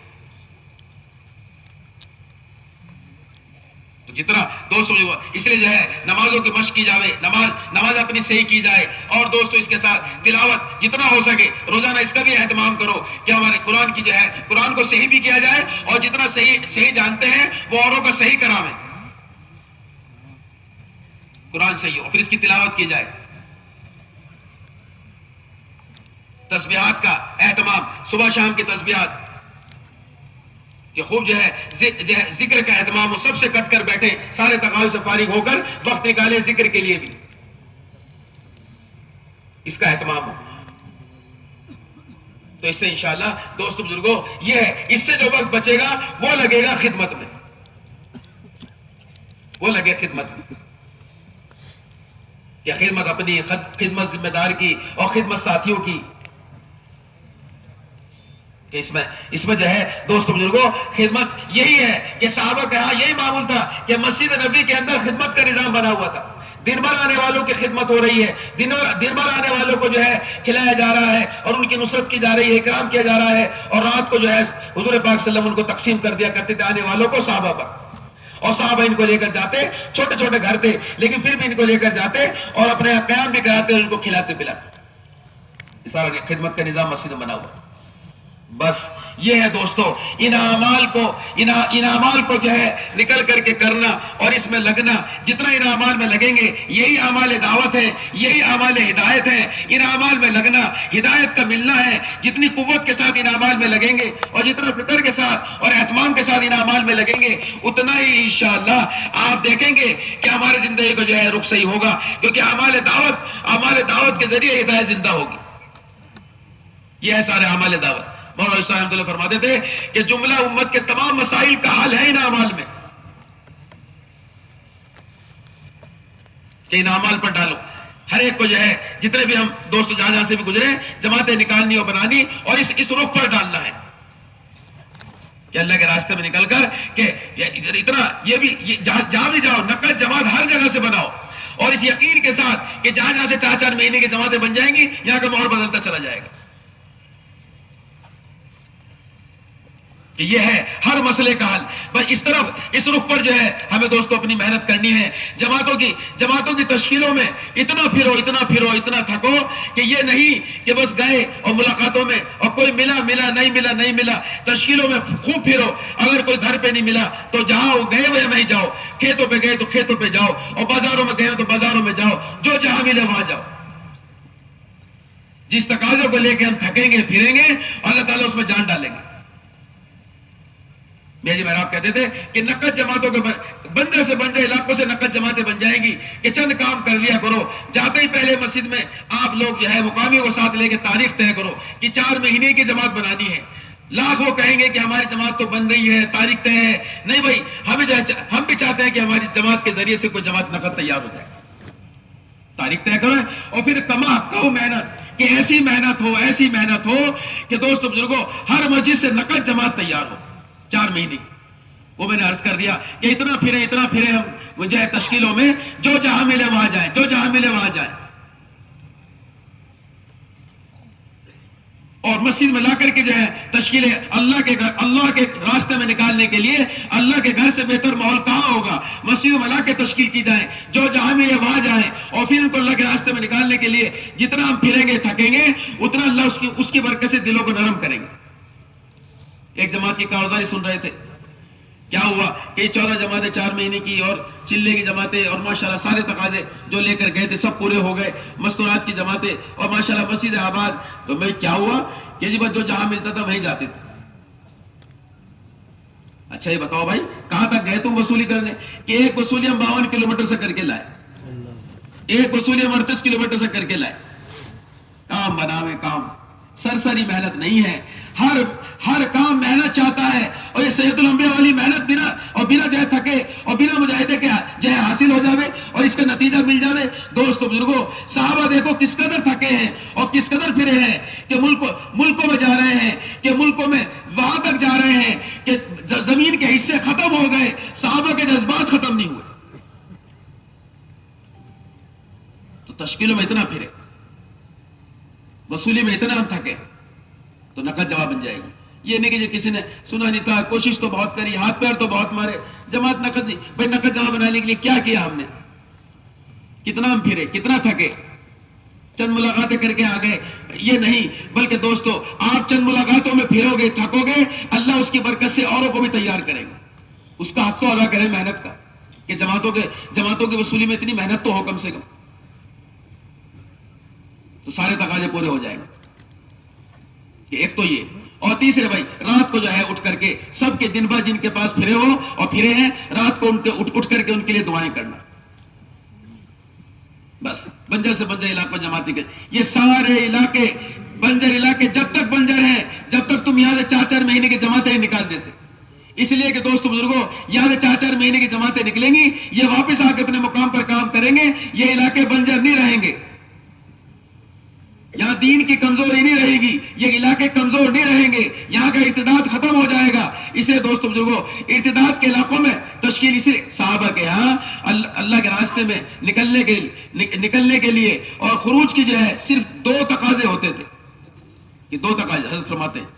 تو جتنا دوستوں اس لیے جو ہے نمازوں کی مشق کی جائے، نماز اپنی صحیح کی جائے، اور دوستوں اس کے ساتھ تلاوت جتنا ہو سکے روزانہ اس کا بھی اہتمام کرو کہ ہمارے قرآن کی جو ہے قرآن کو صحیح بھی کیا جائے، اور جتنا صحیح جانتے ہیں وہ اوروں کا صحیح کرائیں، قرآن صحیح ہو، پھر اس کی تلاوت کی جائے. تسبیحات کا اہتمام، صبح شام کی تسبیحات کہ خوب جو ہے ذکر کا اہتمام ہو، سب سے کٹ کر بیٹھے، سارے تقاضوں سے فارغ ہو کر وقت نکالے ذکر کے لیے بھی، اس کا اہتمام ہو. تو اس سے انشاءاللہ دوستو بزرگوں یہ ہے، اس سے جو وقت بچے گا وہ لگے گا خدمت میں، وہ لگے خدمت میں، کہ خدمت اپنی، خدمت ذمہ دار کی، اور خدمت ساتھیوں کی. کہ اس میں جو ہے دوستو بزرگوں خدمت یہی ہے کہ صحابہ کا یہی معمول تھا کہ مسجد نبی کے اندر خدمت کا نظام بنا ہوا تھا. دن بھر آنے والوں کی خدمت ہو رہی ہے، دن بھر آنے والوں کو جو ہے کھلایا جا رہا ہے، اور ان کی نصرت کی جا رہی ہے، اکرام کیا جا رہا ہے. اور رات کو جو ہے حضور پاک صلی اللہ علیہ وسلم ان کو تقسیم کر دیا کرتے تھے آنے والوں کو صحابہ پر، اور صحابہ ان کو لے کر جاتے، چھوٹے چھوٹے گھر تھے لیکن پھر بھی ان کو لے کر جاتے اور اپنے قیام بھی کراتے، ان کو کھلاتے پلاتے. سارا خدمت کا نظام مسجد میں بنا ہوا. بس یہ ہے دوستو، ان اعمال کو جو ہے نکل کر کے کرنا اور اس میں لگنا. جتنا ان اعمال میں لگیں گے یہی اعمال دعوت ہے، یہی اعمال ہدایت ہے. ان اعمال میں لگنا ہدایت کا ملنا ہے. جتنی قوت کے ساتھ ان اعمال میں لگیں گے اور جتنا فکر کے ساتھ اور اہتمام کے ساتھ ان اعمال میں لگیں گے، اتنا ہی انشاءاللہ آپ دیکھیں گے کہ ہماری زندگی کو جو ہے رخ صحیح ہوگا. کیونکہ اعمال دعوت کے ذریعے ہدایت زندہ ہوگی. یہ ہے سارے اعمال دعوت. مولانا صاحب رحمۃ اللہ فرماتے تھے کہ جملہ امت کے تمام مسائل کا حل ہے ان اعمال میں، کہ ان اعمال پر ڈالو. ہر ایک کو جو ہے جتنے بھی ہم دوست جہاں سے بھی گزرے، جماعتیں نکالنی اور بنانی اور اس رخ پر ڈالنا ہے کہ اللہ کے راستے میں نکل کر کہ اتنا یہ بھی جہاں بھی جاؤ نقد جماعت ہر جگہ سے بناؤ، اور اس یقین کے ساتھ کہ جہاں سے 4 مہینے کی جماعتیں بن جائیں گی، یہاں کا ماحول بدلتا چلا جائے گا. کہ یہ ہے ہر مسئلے کا حل. بس اس رخ پر جو ہے ہمیں دوستوں اپنی محنت کرنی ہے. جماعتوں کی تشکیلوں میں اتنا پھرو اتنا تھکو کہ یہ نہیں کہ بس گئے اور ملاقاتوں میں اور کوئی ملا نہیں ملا. تشکیلوں میں خوب پھرو. اگر کوئی گھر پہ نہیں ملا تو جہاں گئے ہوئے وہیں جاؤ، کھیتوں پہ گئے تو کھیتوں پہ جاؤ، اور بازاروں میں گئے تو بازاروں میں جاؤ، جو جہاں ملے وہاں جاؤ. جس تقاضوں کو لے کے ہم تھکیں گے پھریں گے، اللہ تعالیٰ اس میں جان ڈالیں گے. میری محراب کہتے تھے کہ نقد جماعتوں کے بندے سے بن جائے علاقوں سے نقد جماعتیں بن جائیں گی کہ چند کام کر لیا کرو. جاتے ہی پہلے مسجد میں آپ لوگ جو ہے مقامی کو ساتھ لے کے تاریخ طے کرو کہ 4 مہینے کی جماعت بنانی ہے. لاکھ وہ کہیں گے کہ ہماری جماعت تو بن رہی ہے، تاریخ طے ہے. نہیں بھائی، ہم بھی چاہتے ہیں کہ ہماری جماعت کے ذریعے سے کوئی جماعت نقد تیار ہو جائے. تاریخ طے کرو اور پھر کہو محنت، کہ ایسی محنت ہو کہ دوستو بزرگوں ہر مسجد سے نقد جماعت تیار ہو 4 مہینے. وہ میں نے عرض کر دیا کہ اتنا پھرے ہم جو ہے تشکیلوں میں، جو جہاں ملے وہاں جائیں، اور مسجد میں لا کر کے جو ہے تشکیلیں اللہ کے راستے میں نکالنے کے لیے. اللہ کے گھر سے بہتر ماحول کہاں ہوگا؟ مسجد میں لا کے تشکیل کی جائے، جو جہاں ملے وہاں جائیں، اور پھر ان کو اللہ کے راستے میں نکالنے کے لیے جتنا ہم پھریں گے تھکیں گے، اتنا اللہ اس کی برکت سے دلوں کو نرم کریں گے. ایک جماعت کی کارگزاری سن رہے تھے، کیا ہوا کہ 14 جماعتیں 4 مہینے کی اور چلے کی جماعتیں، اور ماشاءاللہ سارے تقاضے جو لے کر گئے تھے سب پورے ہو گئے. مستورات کی جماعتیں اور ماشاءاللہ مسجد آباد. تو میں کیا ہوا کہ جی بس جو جہاں ملتا تھا وہیں جاتے تھے. اچھا یہ بتاؤ بھائی کہاں تک گئے تم وصولی کرنے؟ کہ ایک وصولی ہم 52 کلومیٹر سے کر کے لائے، ایک وصولی ہم 38 کلومیٹر سے کر کے لائے. کام بناوے کام، سرسری محنت نہیں ہے، ہر کام محنت چاہتا ہے، اور یہ سید الانبیاء والی محنت بنا جو ہے تھکے اور بنا مجاہدے کے جو ہے حاصل ہو جاوے اور اس کا نتیجہ مل جاوے۔ دوستو بزرگوں، صحابہ دیکھو کس قدر تھکے ہیں اور کس قدر پھرے ہیں کہ ملکوں میں جا رہے ہیں، کہ ملکوں میں وہاں تک جا رہے ہیں کہ زمین کے حصے ختم ہو گئے، صحابہ کے جذبات ختم نہیں ہوئے۔ تو تشکیلوں میں اتنا پھرے، وصولی میں اتنا ہم تھکے تو نقد جمع بن جائے گی۔ یہ نہیں کہ کسی نے سنا نہیں تھا، کوشش تو بہت کری، ہاتھ پیر تو بہت مارے، جماعت نقد نہیں۔ بھائی نقد جمع بنانے کے لیے کیا کیا ہم نے؟ کتنا ہم پھرے، کتنا تھکے، چند ملاقاتیں کر کے آ گئے، یہ نہیں، بلکہ دوستو آپ چند ملاقاتوں میں پھرو گے، تھکو گے، اللہ اس کی برکت سے اوروں کو بھی تیار کریں گے۔ اس کا حق تو ادا کریں محنت کا، کہ جماعتوں کی وصولی میں اتنی محنت تو ہو کم سے کم، تو سارے تقاضے پورے ہو جائیں گے۔ ایک تو یہ، اور تیسرے بھائی رات کو جو ہے اٹھ کر کے سب کے دن بھر جن کے پاس پھرے ہو اور پھرے ہیں، رات کو اٹھ کر کے ان کے لیے دعائیں کرنا۔ بس بنجر سے بنجر علاقوں جماعتی کے یہ سارے علاقے بنجر علاقے جب تک بنجر ہیں، جب تک تم یہاں سے 4-4 مہینے کی جماعتیں نکال دیتے، اس لیے کہ دوستو بزرگوں یہاں سے 4-4 مہینے کی جماعتیں نکلیں گی، یہ واپس آ کے اپنے مقام پر کام کریں گے، یہ علاقے بنجر نہیں رہیں گے، یہاں دین کی کمزوری نہیں رہے گی، یہ علاقے کمزور نہیں رہیں گے، یہاں کا ارتداد ختم ہو جائے گا۔ اس لیے دوستو بزرگوں ارتداد کے علاقوں میں تشکیل، اس لیے صحابہ کے ہاں اللہ کے راستے میں نکلنے کے لیے اور خروج کی جو ہے صرف 2 تقاضے ہوتے تھے، یہ 2 تقاضے حضرت فرماتے ہیں،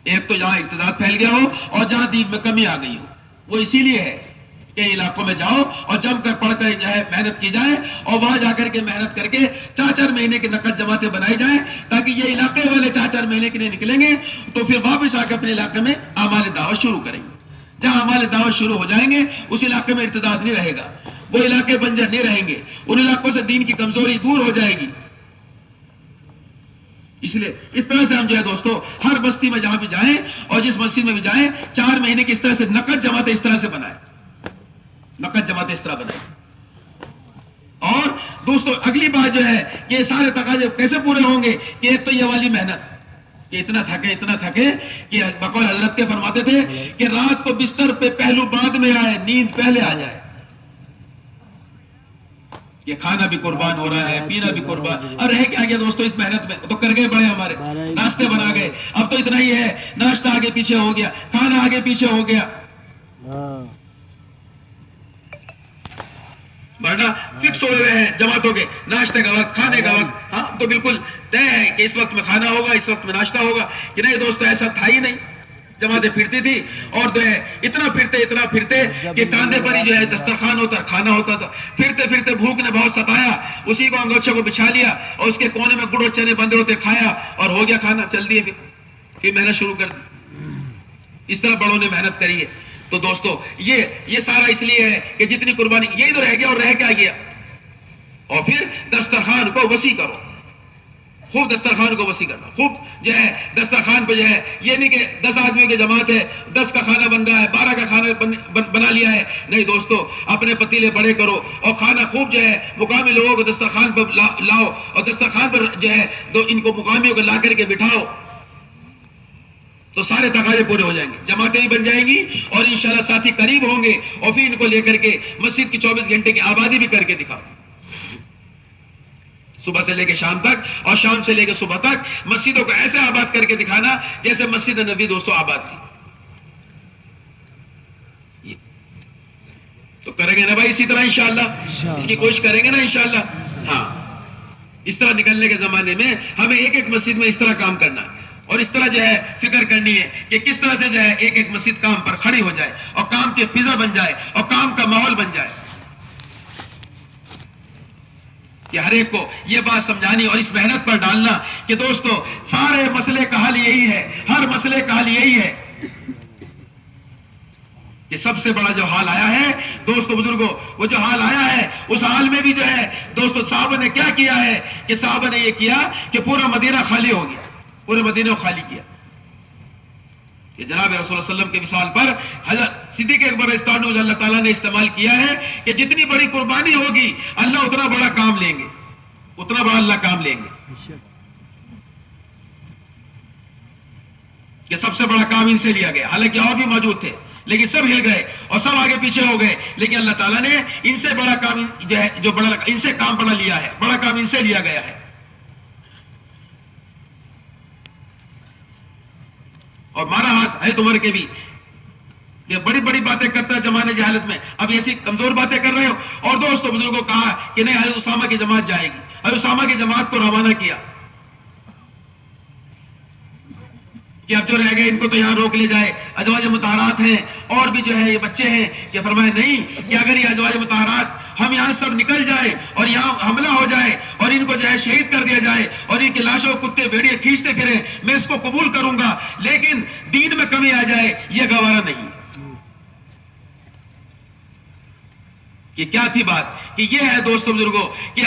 ایک تو جہاں ارتداد پھیل گیا ہو اور جہاں دین میں کمی آ گئی ہو، وہ اسی لیے ہے کہ علاقوں میں جاؤ اور جم کر پڑھ کر جو ہے محنت کی جائے، اور وہاں جا کر کے محنت کر کے 4-4 مہینے کی نقد جماعتیں بنائی جائیں، تاکہ یہ علاقے والے 4-4 مہینے کے لیے نکلیں گے تو پھر واپس آ کے اپنے علاقے میں اعمال دعوت شروع کریں گے۔ جہاں اعمال دعوت شروع ہو جائیں گے اس علاقے میں ارتداد نہیں رہے گا، وہ علاقے بنجر نہیں رہیں گے، ان علاقوں سے دین کی کمزوری دور ہو جائے گی۔ اس لیے اس طرح سے ہم جو ہے دوستو ہر بستی میں جہاں بھی جائیں اور جس مسجد میں بھی جائیں 4 مہینے کی اس طرح سے نقد جماعتیں اس طرح سے بنائیں، نقد جماعتیں اس طرح بنائیں۔ اور دوستو اگلی بات جو ہے کہ یہ سارے تقاضے کیسے پورے ہوں گے کہ ایک تو یہ والی محنت کہ اتنا تھکے کہ بقول حضرت کے فرماتے تھے کہ رات کو بستر پہ پہلو بعد میں آئے، نیند پہلے آ جائے، یہ کھانا بھی قربان ہو رہا ہے، پینا بھی قربان، اور رہ کیا گیا دوستو اس محنت میں؟ تو کر گئے بڑے ہمارے، ناشتے بنا گئے، اب تو اتنا ہی ہے، ناشتہ آگے پیچھے ہو گیا، کھانا آگے پیچھے ہو گیا، ورنہ فکس ہو رہے ہیں جماعتوں کے ناشتے کا وقت، کھانے کا وقت، ہاں تو بالکل طے ہے کہ اس وقت میں کھانا ہوگا، اس وقت میں ناشتہ ہوگا، کہ نہیں دوستو ایسا تھا ہی نہیں۔ جماعتیں پھرتی تھی اور جو ہے اتنا پھرتے کہ کاندھے پر ہی جو ہے دسترخوان ہوتا، کھانا ہوتا تھا، پھرتے بھوک نے بہت ستایا، اسی کو انگوچھے کو بچھا لیا اور اس کے کونے میں گڑ اور چنے بندے ہوتے، کھایا اور ہو گیا کھانا، چل دیے، پھر محنت شروع کر دی۔ اس طرح بڑوں نے محنت کری ہے۔ تو دوستو یہ سارا اس لیے ہے کہ جتنی قربانی یہی تو رہ گیا، اور رہ کیا گیا، اور پھر دسترخوان کو وسیع کرو، خوب دسترخوان کو وسیع کرنا، خوب جو ہے دسترخوان پہ جو ہے یہ نہیں کہ 10 آدمیوں کی جماعت ہے، 10 کا کھانا بن رہا ہے، 12 کا کھانا بنا لیا ہے، نہیں دوستو اپنے پتیلے بڑے کرو اور کھانا خوب جو ہے مقامی لوگوں کو دسترخوان پر لاؤ، اور دسترخوان پر جو ہے ان کو مقامیوں کو لا کر کے بٹھاؤ، تو سارے تقاضے پورے ہو جائیں گے، جماعتیں ہی بن جائیں گی، اور انشاءاللہ ساتھی قریب ہوں گے، اور پھر ان کو لے کر کے مسجد کی 24 گھنٹے کی آبادی بھی کر کے دکھاؤ، صبح سے لے کے شام تک اور شام سے لے کے صبح تک مسجدوں کو ایسے آباد کر کے دکھانا جیسے مسجد نبی دوستو آباد تھی۔ تو کریں گے نا بھائی اسی طرح انشاءاللہ، اس کی کوشش کریں گے نا انشاءاللہ۔ ہاں اس طرح نکلنے کے زمانے میں ہمیں ایک مسجد میں اس طرح کام کرنا ہے، اور اس طرح جو ہے فکر کرنی ہے کہ کس طرح سے جو ہے ایک مسجد کام پر کھڑی ہو جائے اور کام کی فضا بن جائے اور کام کا ماحول بن جائے، کہ ہر ایک کو یہ بات سمجھانی اور اس محنت پر ڈالنا کہ دوستو سارے مسئلے کا حل یہی ہے، ہر مسئلے کا حل یہی ہے کہ سب سے بڑا جو حال آیا ہے دوستو بزرگوں، وہ جو حال آیا ہے اس حال میں بھی جو ہے دوستو صحابہ نے کیا کیا ہے کہ صحابہ نے یہ کیا کہ پورا مدینہ خالی ہو گیا، پورے مدینہ کو خالی کیا، کہ جناب رسول اللہ صلی اللہ علیہ وسلم کے مثال پر حضرت صدیق اکبر رضی اللہ عنہ اللہ تعالیٰ نے استعمال کیا ہے کہ جتنی بڑی قربانی ہوگی اللہ اتنا بڑا کام لیں گے، اتنا بڑا اللہ کام لیں گے۔ کہ سب سے بڑا کام ان سے لیا گیا، حالانکہ اور بھی موجود تھے لیکن سب ہل گئے اور سب آگے پیچھے ہو گئے، لیکن اللہ تعالیٰ نے ان سے بڑا کام جو ہے، جو بڑا ان سے کام بڑا لیا ہے، بڑا کام ان سے لیا گیا ہے۔ اور مارا ہاتھ حضرت عمر کے بھی، یہ بڑی بڑی باتیں کرتا ہے زمانے جہالت میں، اب ایسی کمزور باتیں کر رہے ہو۔ اور دوستوں بزرگوں کہا کہ نہیں حضرت اسامہ کی جماعت جائے گی، حضرت اسامہ کی جماعت کو روانہ کیا کہ اب جو رہ گئے ان کو تو یہاں روک لے جائے، ازواج مطہرات ہیں اور بھی جو ہے یہ بچے ہیں، کہ فرمایا نہیں، کہ اگر یہ ازواج مطہرات ہم یہاں سب نکل جائے اور یہاں حملہ ہو جائے اور ان کو جو ہے شہید کر دیا جائے اور ان کی لاشوں کتے بھیڑیے کھینچتے پھریں، میں اس کو قبول کروں گا، لیکن دین میں کمی آ جائے یہ گوارا نہیں۔ کہ کیا تھی بات؟ کہ یہ ہے دوستو بزرگوں کہ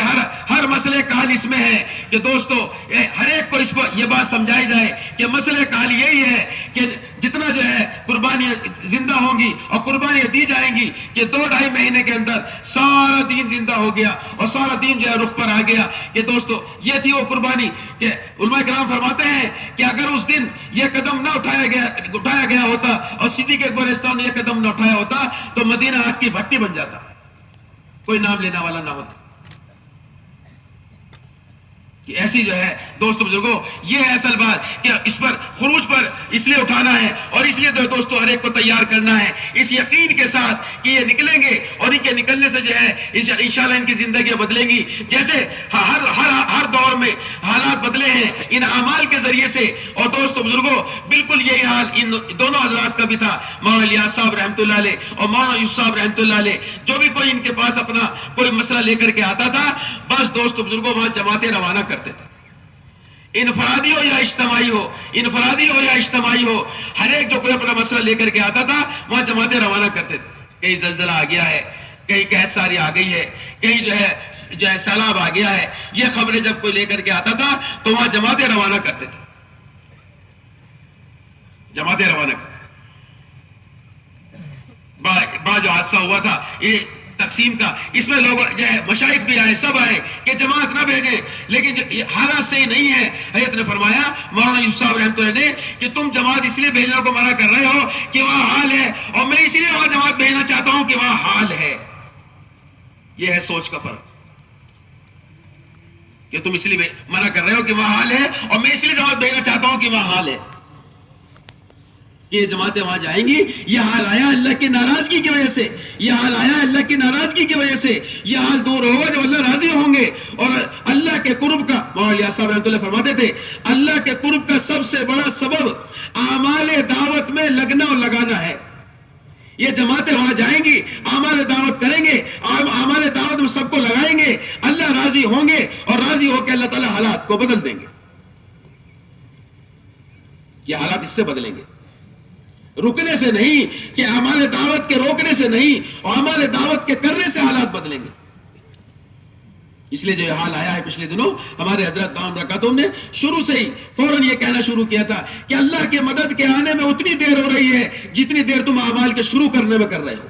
ہر مسئلے کا حل اس میں ہے کہ دوستو ہر ایک کو اس پر یہ بات سمجھائی جائے کہ مسئلے کا حل یہی ہے کہ جتنا جو ہے قربانیاں زندہ ہوں گی اور قربانیاں دی جائیں گی کہ 2-2.5 مہینے کے اندر سارا دین زندہ ہو گیا اور سارا دین جو ہے رخ پر آ گیا۔ کہ دوستو یہ تھی وہ قربانی کہ علماء کرام فرماتے ہیں کہ اگر اس دن یہ قدم نہ اٹھایا گیا ہوتا اور صدیق اکبر رضی نے یہ قدم نہ اٹھایا ہوتا تو مدینہ آگ کی بھٹی بن جاتا، کوئی نام لینے والا نہ ہوتا۔ کہ ایسی جو ہے دوستو بزرگوں یہ ہے اصل بات کہ اس پر خروج پر اس لیے اٹھانا ہے اور اس لیے دوستو ہر ایک کو تیار کرنا ہے اس یقین کے ساتھ کہ یہ نکلیں گے اور ان کے نکلنے سے جو ہے انشاءاللہ ان کی زندگیاں بدلیں گی۔ جیسے ہر دور میں حالات بدلے ہیں ان اعمال کے ذریعے سے، اور دوستو بزرگوں بالکل یہی حال ان دونوں حضرات کا بھی تھا، مولانا الیاس صاحب رحمۃ اللہ علیہ اور مولانا یوسف صاحب رحمۃ اللہ علیہ۔ جو بھی کوئی ان کے پاس اپنا کوئی مسئلہ لے کر کے آتا تھا بس دوستو بزرگوں وہاں جماعتیں روانہ کرتے تھے، انفرادی ہو یا اجتماعی ہو، ہر ایک جو کوئی اپنا مسئلہ لے کر کے آتا تھا وہاں جماعتیں روانہ کرتے تھے۔ کہیں زلزلہ آ گیا ہے، کہیں قحط ساری آ گئی ہے، کہیں جو ہے سیلاب آ گیا ہے، یہ خبریں جب کوئی لے کر کے آتا تھا تو وہاں جماعتیں روانہ کرتے تھے، جماعتیں روانہ کرتے۔ جو حادثہ ہوا تھا یہ تقسیم کا، اس میں لوگ جو ہے مشائخ بھی آئے، سب آئے کہ جماعت نہ بھیجیں، لیکن حالات صحیح نہیں ہے۔ حضرت نے فرمایا مولانا یوسف صاحب رحمۃ اللہ نے کہ تم جماعت اس لیے بھیجنے کو منع کر رہے ہو کہ وہاں حال ہے، اور میں اس لیے وہاں جماعت بھیجنا چاہتا ہوں کہ وہاں حال ہے۔ یہ ہے سوچ کا فرق کہ تم اس لیے منع کر رہے ہو کہ وہاں حال ہے اور میں اس لیے جماعت بھیجنا چاہتا ہوں کہ وہاں حال ہے۔ یہ جماعتیں وہاں جائیں گی، یہ حال آیا اللہ کی ناراضگی کی وجہ سے، یہ حال آیا اللہ کی ناراضگی کی وجہ سے، یہ حال دور ہوگا جب اللہ راضی ہوں گے۔ اور اللہ کے قرب کا، مولانا الیاس صاحب رحمۃ اللہ فرماتے تھے اللہ کے قرب کا سب سے بڑا سبب اعمال دعوت میں لگنا اور لگانا ہے۔ یہ جماعتیں وہاں جائیں گی، اعمال دعوت کریں گے، اعمال دعوت میں سب کو لگائیں گے، اللہ راضی ہوں گے اور راضی ہو کے اللہ تعالیٰ حالات کو بدل دیں گے۔ یہ حالات اس سے بدلیں گے، رکنے سے نہیں، کہ اعمال دعوت کے روکنے سے نہیں، اور اعمال دعوت کے کرنے سے حالات بدلیں گے۔ اس لیے جو یہ حال آیا ہے پچھلے دنوں ہمارے حضرت دامن برکاتہم نے شروع سے ہی فوراً یہ کہنا شروع کیا تھا کہ اللہ کے مدد کے آنے میں اتنی دیر ہو رہی ہے جتنی دیر تم اعمال کے شروع کرنے میں کر رہے ہو۔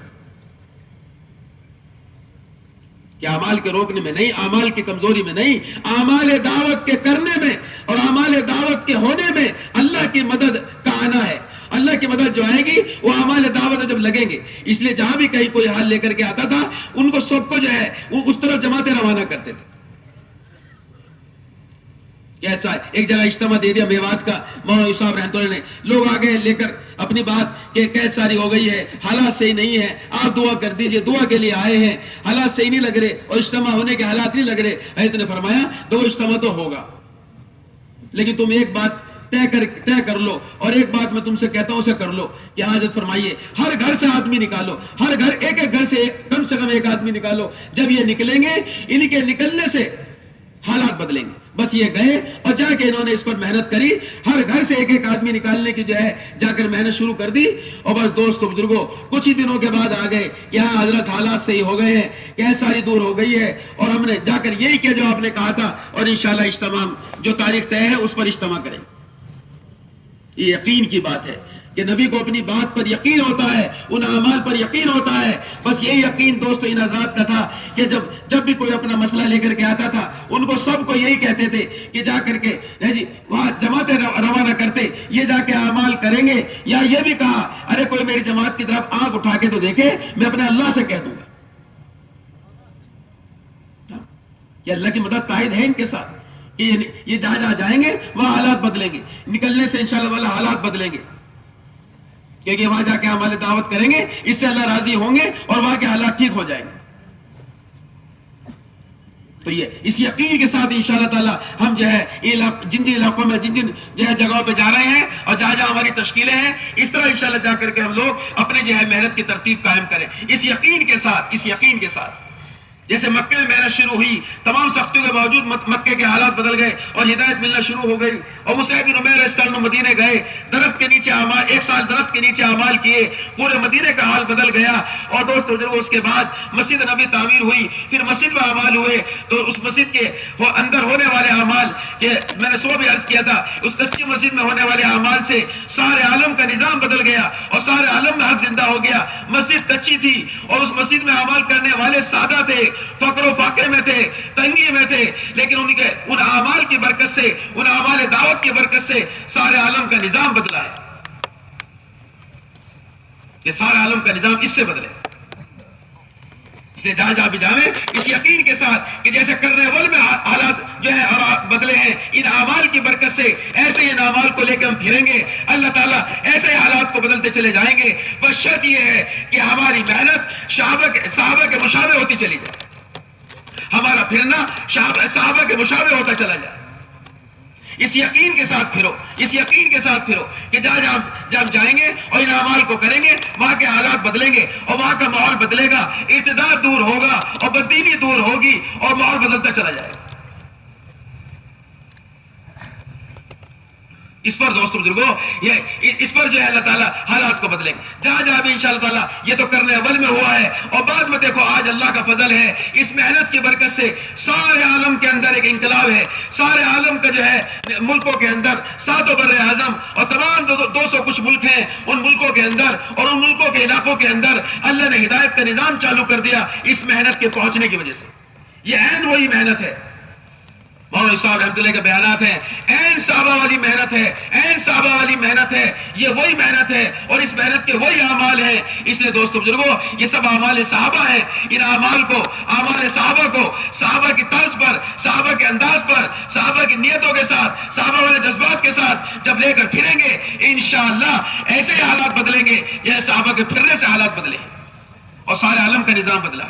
کہ اعمال کے روکنے میں نہیں، اعمال کی کمزوری میں نہیں، اعمال دعوت کے کرنے میں اور اعمال دعوت کے ہونے میں اللہ کی مدد کا آنا ہے۔ اللہ کی مدد جو آئے گی وہ اعمال دعوت جب لگیں گے، اس لیے جہاں بھی کہیں کوئی حال لے کر کے آتا تھا ان کو سب کو جو ہے وہ اس طرح جماعتیں روانہ کرتے تھے۔ ایسا ایک جگہ اجتماع دے دیا میوات کا مولانا یوسف صاحب رحمۃ اللہ نے، لوگ آگے لے کر اپنی بات کہ قحط ساری ہو گئی ہے، حالات صحیح نہیں ہے، آپ دعا کر دیجئے، دعا کے لیے آئے ہیں، حالات صحیح نہیں لگ رہے اور اجتماع ہونے کے حالات نہیں لگ رہے۔ حضرت نے فرمایا تو وہ اجتماع تو ہوگا، لیکن تم ایک بات طے کر لو، اور ایک بات میں تم سے کہتا ہوں اسے کر لو کہ حاجت فرمائیے ہر گھر سے آدمی نکالو، ہر گھر ایک گھر سے کم ایک آدمی نکالو۔ جب یہ نکلیں گے ان کے نکلنے سے حالات بدلیں گے۔ بس یہ گئے اور جا کے انہوں نے اس پر محنت کری، ہر گھر سے ایک آدمی نکالنے کی جو ہے جا کر محنت شروع کر دی، اور بس دوستو بزرگوں کچھ ہی دنوں کے بعد آ گئے کہ ہاں حضرت حالات صحیح ہو گئے ہیں، قحط ساری دور ہو گئی ہے، اور ہم نے جا کر یہی کیا جو آپ نے کہا تھا، اور انشاءاللہ اجتماع جو تاریخ طے ہے اس پر اجتماع کریں۔ یہ یقین کی بات ہے۔ کہ نبی کو اپنی بات پر یقین ہوتا ہے، ان اعمال پر یقین ہوتا ہے. بس یہی یقین دوستو ان حضرات کا تھا کہ جب بھی کوئی اپنا مسئلہ لے کر کے آتا تھا ان کو سب کو یہی کہتے تھے کہ جا کر کے جی وہاں جماعتیں روانہ کرتے، یہ جا کے اعمال کریں گے. یا یہ بھی کہا ارے کوئی میری جماعت کی طرف آنکھ اٹھا کے تو دیکھے، میں اپنے اللہ سے کہہ دوں گا. کہ اللہ کی مدد تائید ہے ان کے ساتھ کہ یہ جہاں جائیں گے وہاں حالات بدلیں گے، نکلنے سے انشاءاللہ والا حالات بدلیں گے، کیونکہ وہاں جا کے ہمارے دعوت کریں گے، اس سے اللہ راضی ہوں گے اور وہاں کے حالات ٹھیک ہو جائیں گے. تو یہ اس یقین کے ساتھ انشاءاللہ تعالی ہم جو ہے جن علاقوں میں جن جو ہے جگہوں پہ جا رہے ہیں اور جہاں ہماری تشکیلیں ہیں، اس طرح انشاءاللہ جا کر کے ہم لوگ اپنے جو ہے محنت کی ترتیب قائم کریں اس یقین کے ساتھ. جیسے مکے میں محنت شروع ہوئی، تمام سختیوں کے باوجود مکے کے حالات بدل گئے اور ہدایت ملنا شروع ہو گئی. اور مصعب بن عمیر رضی اللہ عنہ مدینے گئے، درخت کے نیچے اعمال، 1 سال درخت کے نیچے اعمال کیے، پورے مدینے کا حال بدل گیا. اور دوستو جو اس کے بعد مسجد نبی تعمیر ہوئی، پھر مسجد میں اعمال ہوئے، تو اس مسجد کے اندر ہونے والے اعمال کہ میں نے صبح بھی عرض کیا تھا، اس کچی مسجد میں ہونے والے اعمال سے سارے عالم کا نظام بدل گیا اور سارے عالم میں حق زندہ ہو گیا. مسجد کچی تھی اور اس مسجد میں اعمال کرنے والے سادہ تھے، فقر و فاقے میں تھے، تنگی میں تھے، لیکن ان اعمال کی برکت سے، ان اعمال دعوت کی برکت سے سارے عالم کا نظام بدلا ہے. یہ سارے عالم کا نظام اس سے بدلے. اس لیے جہاں بھی جاویں اس یقین کے ساتھ کہ جیسے کرنے والے میں حالات جو ہے بدلے ہیں، ان اعمال کی برکت سے ایسے ان اعمال کو لے کے ہم پھریں گے، اللہ تعالیٰ ایسے حالات کو بدلتے چلے جائیں گے. بس شرط یہ ہے کہ ہماری محنت صحابہ کے مشابہ ہوتی چلی جائے، ہمارا پھرنا صحابہ کے مشابہ ہوتا چلا جائے. اس یقین کے ساتھ پھرو کہ جب جائیں گے اور ان اعمال کو کریں گے وہاں کے حالات بدلیں گے اور وہاں کا ماحول بدلے گا، ارتداد دور ہوگا اور بددینی دور ہوگی اور ماحول بدلتا چلا جائے گا. اس پر دوستو بزرگوں اس پر جو ہے اللہ تعالیٰ حالات کو بدلیں گے. جہاں بھی انشاءاللہ تعالیٰ یہ تو کرنے اول میں ہوا ہے اور بعد میں دیکھو آج اللہ کا فضل ہے، اس محنت کی برکت سے سارے عالم کے اندر ایک انقلاب ہے. سارے عالم کا جو ہے ملکوں کے اندر 7 بر اعظم اور تمام 200 کچھ ملک ہیں، ان ملکوں کے اندر اور ان ملکوں کے علاقوں کے اندر اللہ نے ہدایت کا نظام چالو کر دیا اس محنت کے پہنچنے کی وجہ سے. یہ عین وہی محنت ہے، مولانا صاحب رحمۃ اللہ کے بیانات ہیں، عین صحابہ والی محنت ہے، یہ وہی محنت ہے اور اس محنت کے وہی اعمال ہیں. اس لیے دوستو بزرگوں یہ سب اعمال صحابہ ہیں. ان اعمال کو، اعمال صحابہ کی طرز پر، صحابہ کے انداز پر، صحابہ کی نیتوں کے ساتھ، صحابہ والے جذبات کے ساتھ جب لے کر پھریں گے انشاءاللہ ایسے ہی حالات بدلیں گے جیسے صحابہ کے پھرنے سے حالات بدلے اور سارے عالم کا نظام بدلا.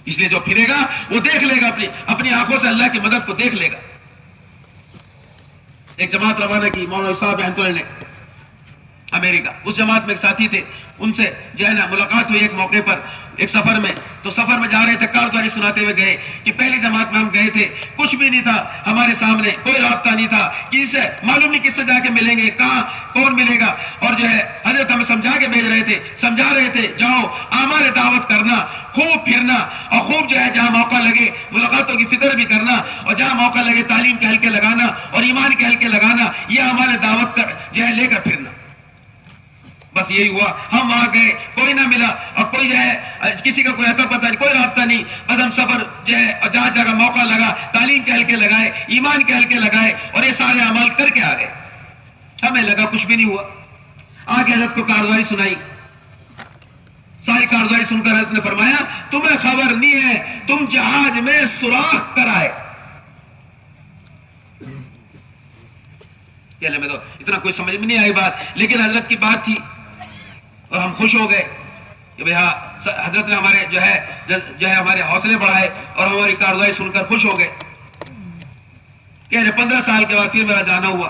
اس لیے جو پھرے گا وہ دیکھ لے گا، اپنی آنکھوں سے اللہ کی مدد کو دیکھ لے گا. ایک جماعت روانہ کی مولانا صاحب رحمۃ اللہ نے امریکہ، اس جماعت میں ایک ساتھی تھے، ان سے جو ہے نا ملاقات ہوئی ایک موقع پر، ایک سفر میں. تو سفر میں جا رہے تھے، کاردواری سناتے ہوئے گئے کہ پہلی جماعت میں ہم گئے تھے، کچھ بھی نہیں تھا ہمارے سامنے، کوئی رابطہ نہیں تھا، کسی سے معلوم نہیں کس سے جا کے ملیں گے، کہاں کون ملے گا. اور جو ہے حضرت ہمیں سمجھا کے بھیج رہے تھے، سمجھا رہے تھے جاؤ اعمال دعوت کرنا، خوب پھرنا اور خوب جو ہے جہاں موقع لگے ملاقاتوں کی فکر بھی کرنا اور جہاں موقع لگے تعلیم کے حلقے لگانا اور ایمان کے حلقے لگانا، یہ اعمال دعوت کر جو ہے لے کر پھرنا. بس یہی ہوا. ہم وہاں گئے، کوئی نہ ملا اور کوئی جو ہے کسی کا کوئی اتا پتہ نہیں، کوئی رابطہ نہیں. بس ہم سفر جو ہے جہاں جگہ موقع لگا تعلیم کے حلقے لگائے، ایمان کے حلقے لگائے اور یہ سارے اعمال کر کے آ گئے. ہمیں لگا کچھ بھی نہیں ہوا. آگے حضرت کو کارگزاری سنائی، ساری کارگزاری سن کر حضرت نے فرمایا تمہیں خبر نہیں ہے تم جہاز میں سوراخ کرائے. میں تو اتنا کوئی سمجھ میں نہیں آئی بات، لیکن حضرت کی بات تھی اور ہم خوش ہو گئے کہ بھئی ہاں حضرت نے ہمارے جو ہے ہمارے حوصلے بڑھائے اور ہماری کارگزاری سن کر خوش ہو گئے. کہ 15 سال کے بعد پھر میرا جانا ہوا.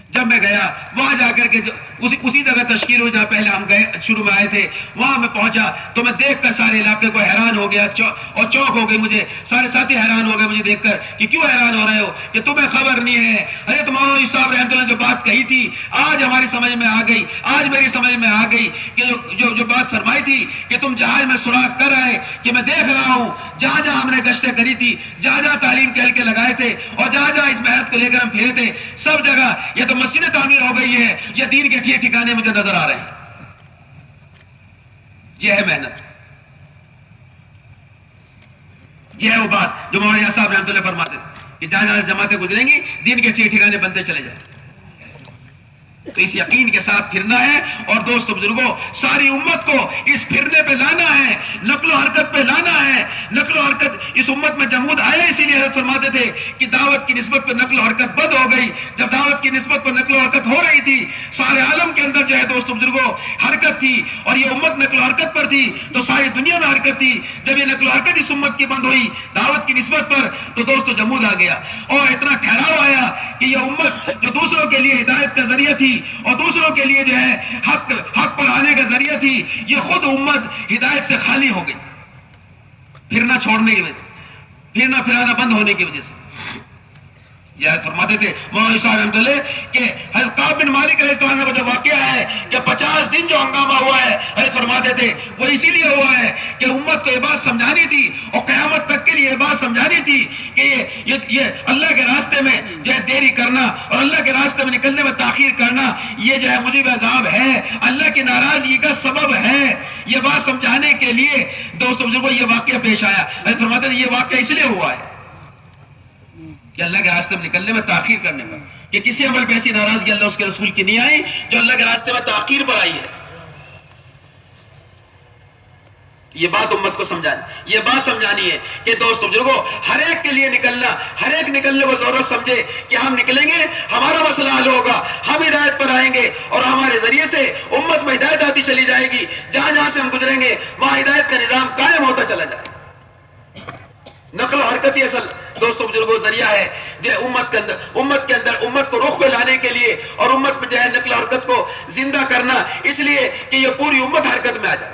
جب میں گیا وہاں جا کر کے جو اسی جگہ تشکیل ہوئی جہاں پہلے ہم گئے شروع میں آئے تھے. وہاں میں پہنچا تو میں دیکھ کر سارے علاقے کو حیران ہو گیا اور چوک ہو گئی. مجھے سارے ساتھی حیران ہو گئے مجھے دیکھ کر کہ کیوں حیران ہو رہے ہو, کہ تمہیں خبر نہیں ہے حضرت مولانا صاحب رحمۃ اللہ جو بات کہی تھی آج ہماری سمجھ میں آ گئی, آج میری سمجھ میں آ گئی کہ جو بات فرمائی تھی کہ تم جہاز میں سراغ کر رہے, کہ میں دیکھ رہا ہوں جہاں جہاں ہم نے گشتیں کری تھی, جہاں جہاں تعلیم کے حلقے لگائے تھے اور جہاں جہاں اس محنت کو لے کر ہم پھرے تھے, سب جگہ یہ تو مسجد تعمیر ہو گئی ہے, یہ دین کے ٹھیک ٹھکانے مجھے نظر آ رہے ہیں. یہ ہے محنت, یہ ہے وہ بات جو مولانا صاحب رحمۃ اللہ فرماتے تھے کہ جہاں جہاں جماعتیں گزریں گی دین کے ٹھیک ٹھکانے بنتے چلے جائیں. تو اس یقین کے ساتھ پھرنا ہے. اور دوستو بزرگوں, ساری امت کو اس پھرنے پہ لانا ہے, نقل و حرکت پہ لانا ہے. نقل و حرکت اس امت میں جمود آیا, اسی لیے حضرت فرماتے تھے کہ دعوت کی نسبت پہ نقل و حرکت بند ہو گئی. جب دعوت کی نسبت پہ نقل و حرکت ہو رہی تھی, سارے عالم کے اندر جو ہے دوستو بزرگوں حرکت تھی اور یہ امت نقل و حرکت پر تھی, تو ساری دنیا میں حرکت تھی. جب یہ نقل و حرکت اس امت کی بند ہوئی دعوت کی نسبت پر, تو دوستو جمود آ گیا اور اتنا ٹھہراؤ آیا کہ یہ امت جو دوسروں کے لیے ہدایت کا ذریعہ تھی اور دوسروں کے لیے جو ہے حق پر آنے کا ذریعہ تھی, یہ خود امت ہدایت سے خالی ہو گئی پھرنا چھوڑنے کی وجہ سے, پھرنا پھرانا بند ہونے کی وجہ سے. یہ فرماتے تھے مولانا صاحب رحمۃ اللہ کہ حضرت کعب بن مالک علیہ السلام کا جو واقعہ ہے کہ 50 دن جو ہنگامہ ہوا ہے, حضرت فرماتے تھے وہ اسی لیے ہوا ہے کہ امت کو یہ بات سمجھانی تھی اور قیامت تک کے لیے یہ بات سمجھانی تھی کہ یہ اللہ کے راستے میں جو ہے دیری کرنا اور اللہ کے راستے میں نکلنے میں تاخیر کرنا, یہ جو ہے مجیب عذاب ہے, اللہ کی ناراضگی کا سبب ہے. یہ بات سمجھانے کے لیے دوستو بزرگوں یہ واقعہ پیش آیا. حضرت فرماتے ہیں یہ واقعہ اس لیے ہوا ہے کہ اللہ کے راستے میں نکلنے میں تاخیر کرنے پر, کہ کسی عمل پہ ایسی ناراضگی اللہ اس کے رسول کی نہیں آئی جو اللہ کے راستے میں تاخیر پر آئی ہے. یہ بات امت کو سمجھانی, یہ بات سمجھانی ہے کہ دوستو بزرگوں ہر ایک کے لیے نکلنا, ہر ایک نکلنے کو ضرورت سمجھے کہ ہم نکلیں گے ہمارا مسئلہ حل ہوگا, ہم ہدایت پر آئیں گے اور ہمارے ذریعے سے امت میں ہدایت آتی چلی جائے گی. جہاں جہاں سے ہم گزریں گے وہاں ہدایت کا نظام قائم ہوتا چلا جائے. نقل و حرکت ہی اصل دوستو بزرگوں ذریعہ ہے جو امت کے اندر امت کو رخ پہ لانے کے لیے اور امت میں جو ہے نقل و حرکت کو زندہ کرنا, اس لیے کہ یہ پوری امت حرکت میں آ جائے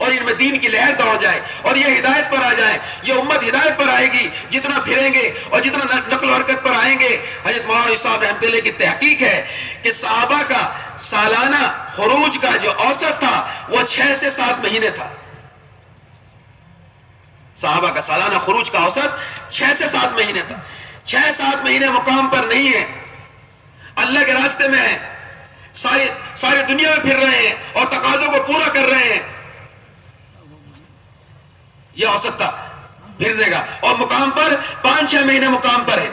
اور ان میں دین کی لہر دوڑ جائے اور یہ ہدایت پر آ جائے. یہ امت ہدایت پر آئے گی جتنا پھریں گے اور جتنا نقل و حرکت پر آئیں گے. حضرت مولانا صاحب رحمۃ اللہ کی تحقیق ہے کہ صحابہ کا سالانہ خروج کا جو اوسط تھا وہ 6 سے 7 مہینے تھا. صحابہ کا سالانہ خروج کا اوسط 6 سے 7 مہینے تھا. 6-7 مہینے مقام پر نہیں ہے, اللہ کے راستے میں ہیں, ساری دنیا میں پھر رہے ہیں اور تقاضوں کو پورا کر رہے ہیں. یہ اوسط تھا پھرنے کا, اور مقام پر 5-6 مہینے مقام پر ہے.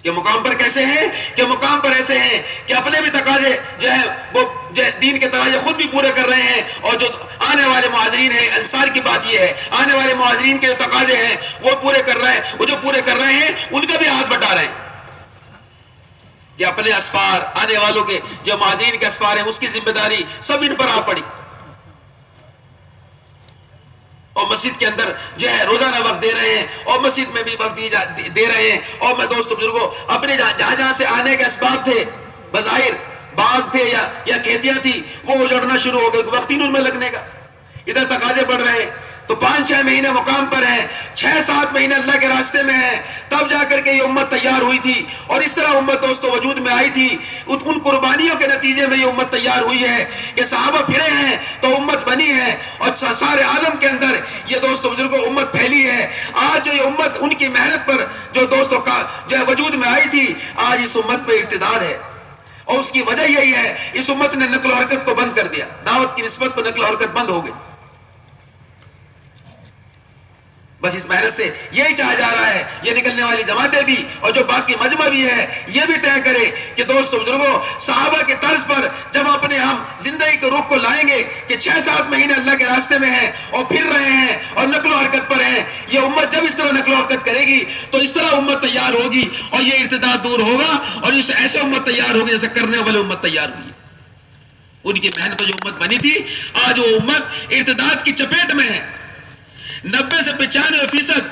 کہ مقام پر کیسے ہیں, کہ مقام پر ایسے ہیں کہ اپنے بھی تقاضے جو ہے وہ دین کے تقاضے خود بھی پورے کر رہے ہیں, اور جو آنے والے مہاجرین ہیں, انصار کی بات یہ ہے, آنے والے مہاجرین کے جو تقاضے ہیں وہ پورے کر رہے ہیں, وہ جو پورے کر رہے ہیں ان کا بھی ہاتھ بٹا رہے ہیں کہ اپنے اسفار, آنے والوں کے جو مہاجرین کے اسفار ہیں اس کی ذمہ داری سب ان پر آ پڑی. اور مسجد کے اندر جو ہے روزانہ وقت دے رہے ہیں اور مسجد میں بھی وقت دے رہے ہیں. اور میں دوستو بزرگوں اپنے جہاں جہاں سے آنے کے اسباب تھے, بظاہر باغ تھے یا کھیتیاں تھی, وہ اجڑنا شروع ہو گئے, وقت ہی ان میں لگنے کا. ادھر تقاضے بڑھ رہے ہیں تو 5-6 مہینے مقام پر ہیں, 6-7 مہینے اللہ کے راستے میں ہیں, تب جا کر کے یہ امت تیار ہوئی تھی. اور اس طرح امت دوستو وجود میں آئی تھی, ان قربانیوں کے نتیجے میں یہ امت تیار ہوئی ہے کہ صحابہ پھرے ہیں تو امت بنی ہے, اور سارے عالم کے اندر یہ دوستو بزرگوں امت پھیلی ہے. آج جو یہ امت ان کی محنت پر جو دوستوں کا جو ہے وجود میں آئی تھی, آج اس امت پہ ارتداد ہے, اور اس کی وجہ یہی ہے اس امت نے نقل و حرکت کو بند کر دیا. دعوت کی نسبت پر نقل و حرکت بند ہو گئی. بس اس محنت سے یہی چاہا جا رہا ہے, یہ نکلنے والی جماعتیں بھی اور جو باقی مجمع بھی ہے یہ بھی طے کرے کہ دوستو بزرگوں صحابہ کے طرز پر جب اپنے ہم زندگی کے رخ کو لائیں گے کہ 6-7 مہینے اللہ کے راستے میں ہیں اور پھر رہے ہیں اور نقل و حرکت پر ہیں, یہ امت جب اس طرح نقل و حرکت کرے گی تو اس طرح امت تیار ہوگی اور یہ ارتداد دور ہوگا, اور اس ایسے امت تیار ہوگی جیسے کرنے والے امت تیار ہوئی. ان کی محنت پر جو امت بنی تھی, آج وہ امت ارتداد کی چپیٹ میں ہے. 90 سے 95%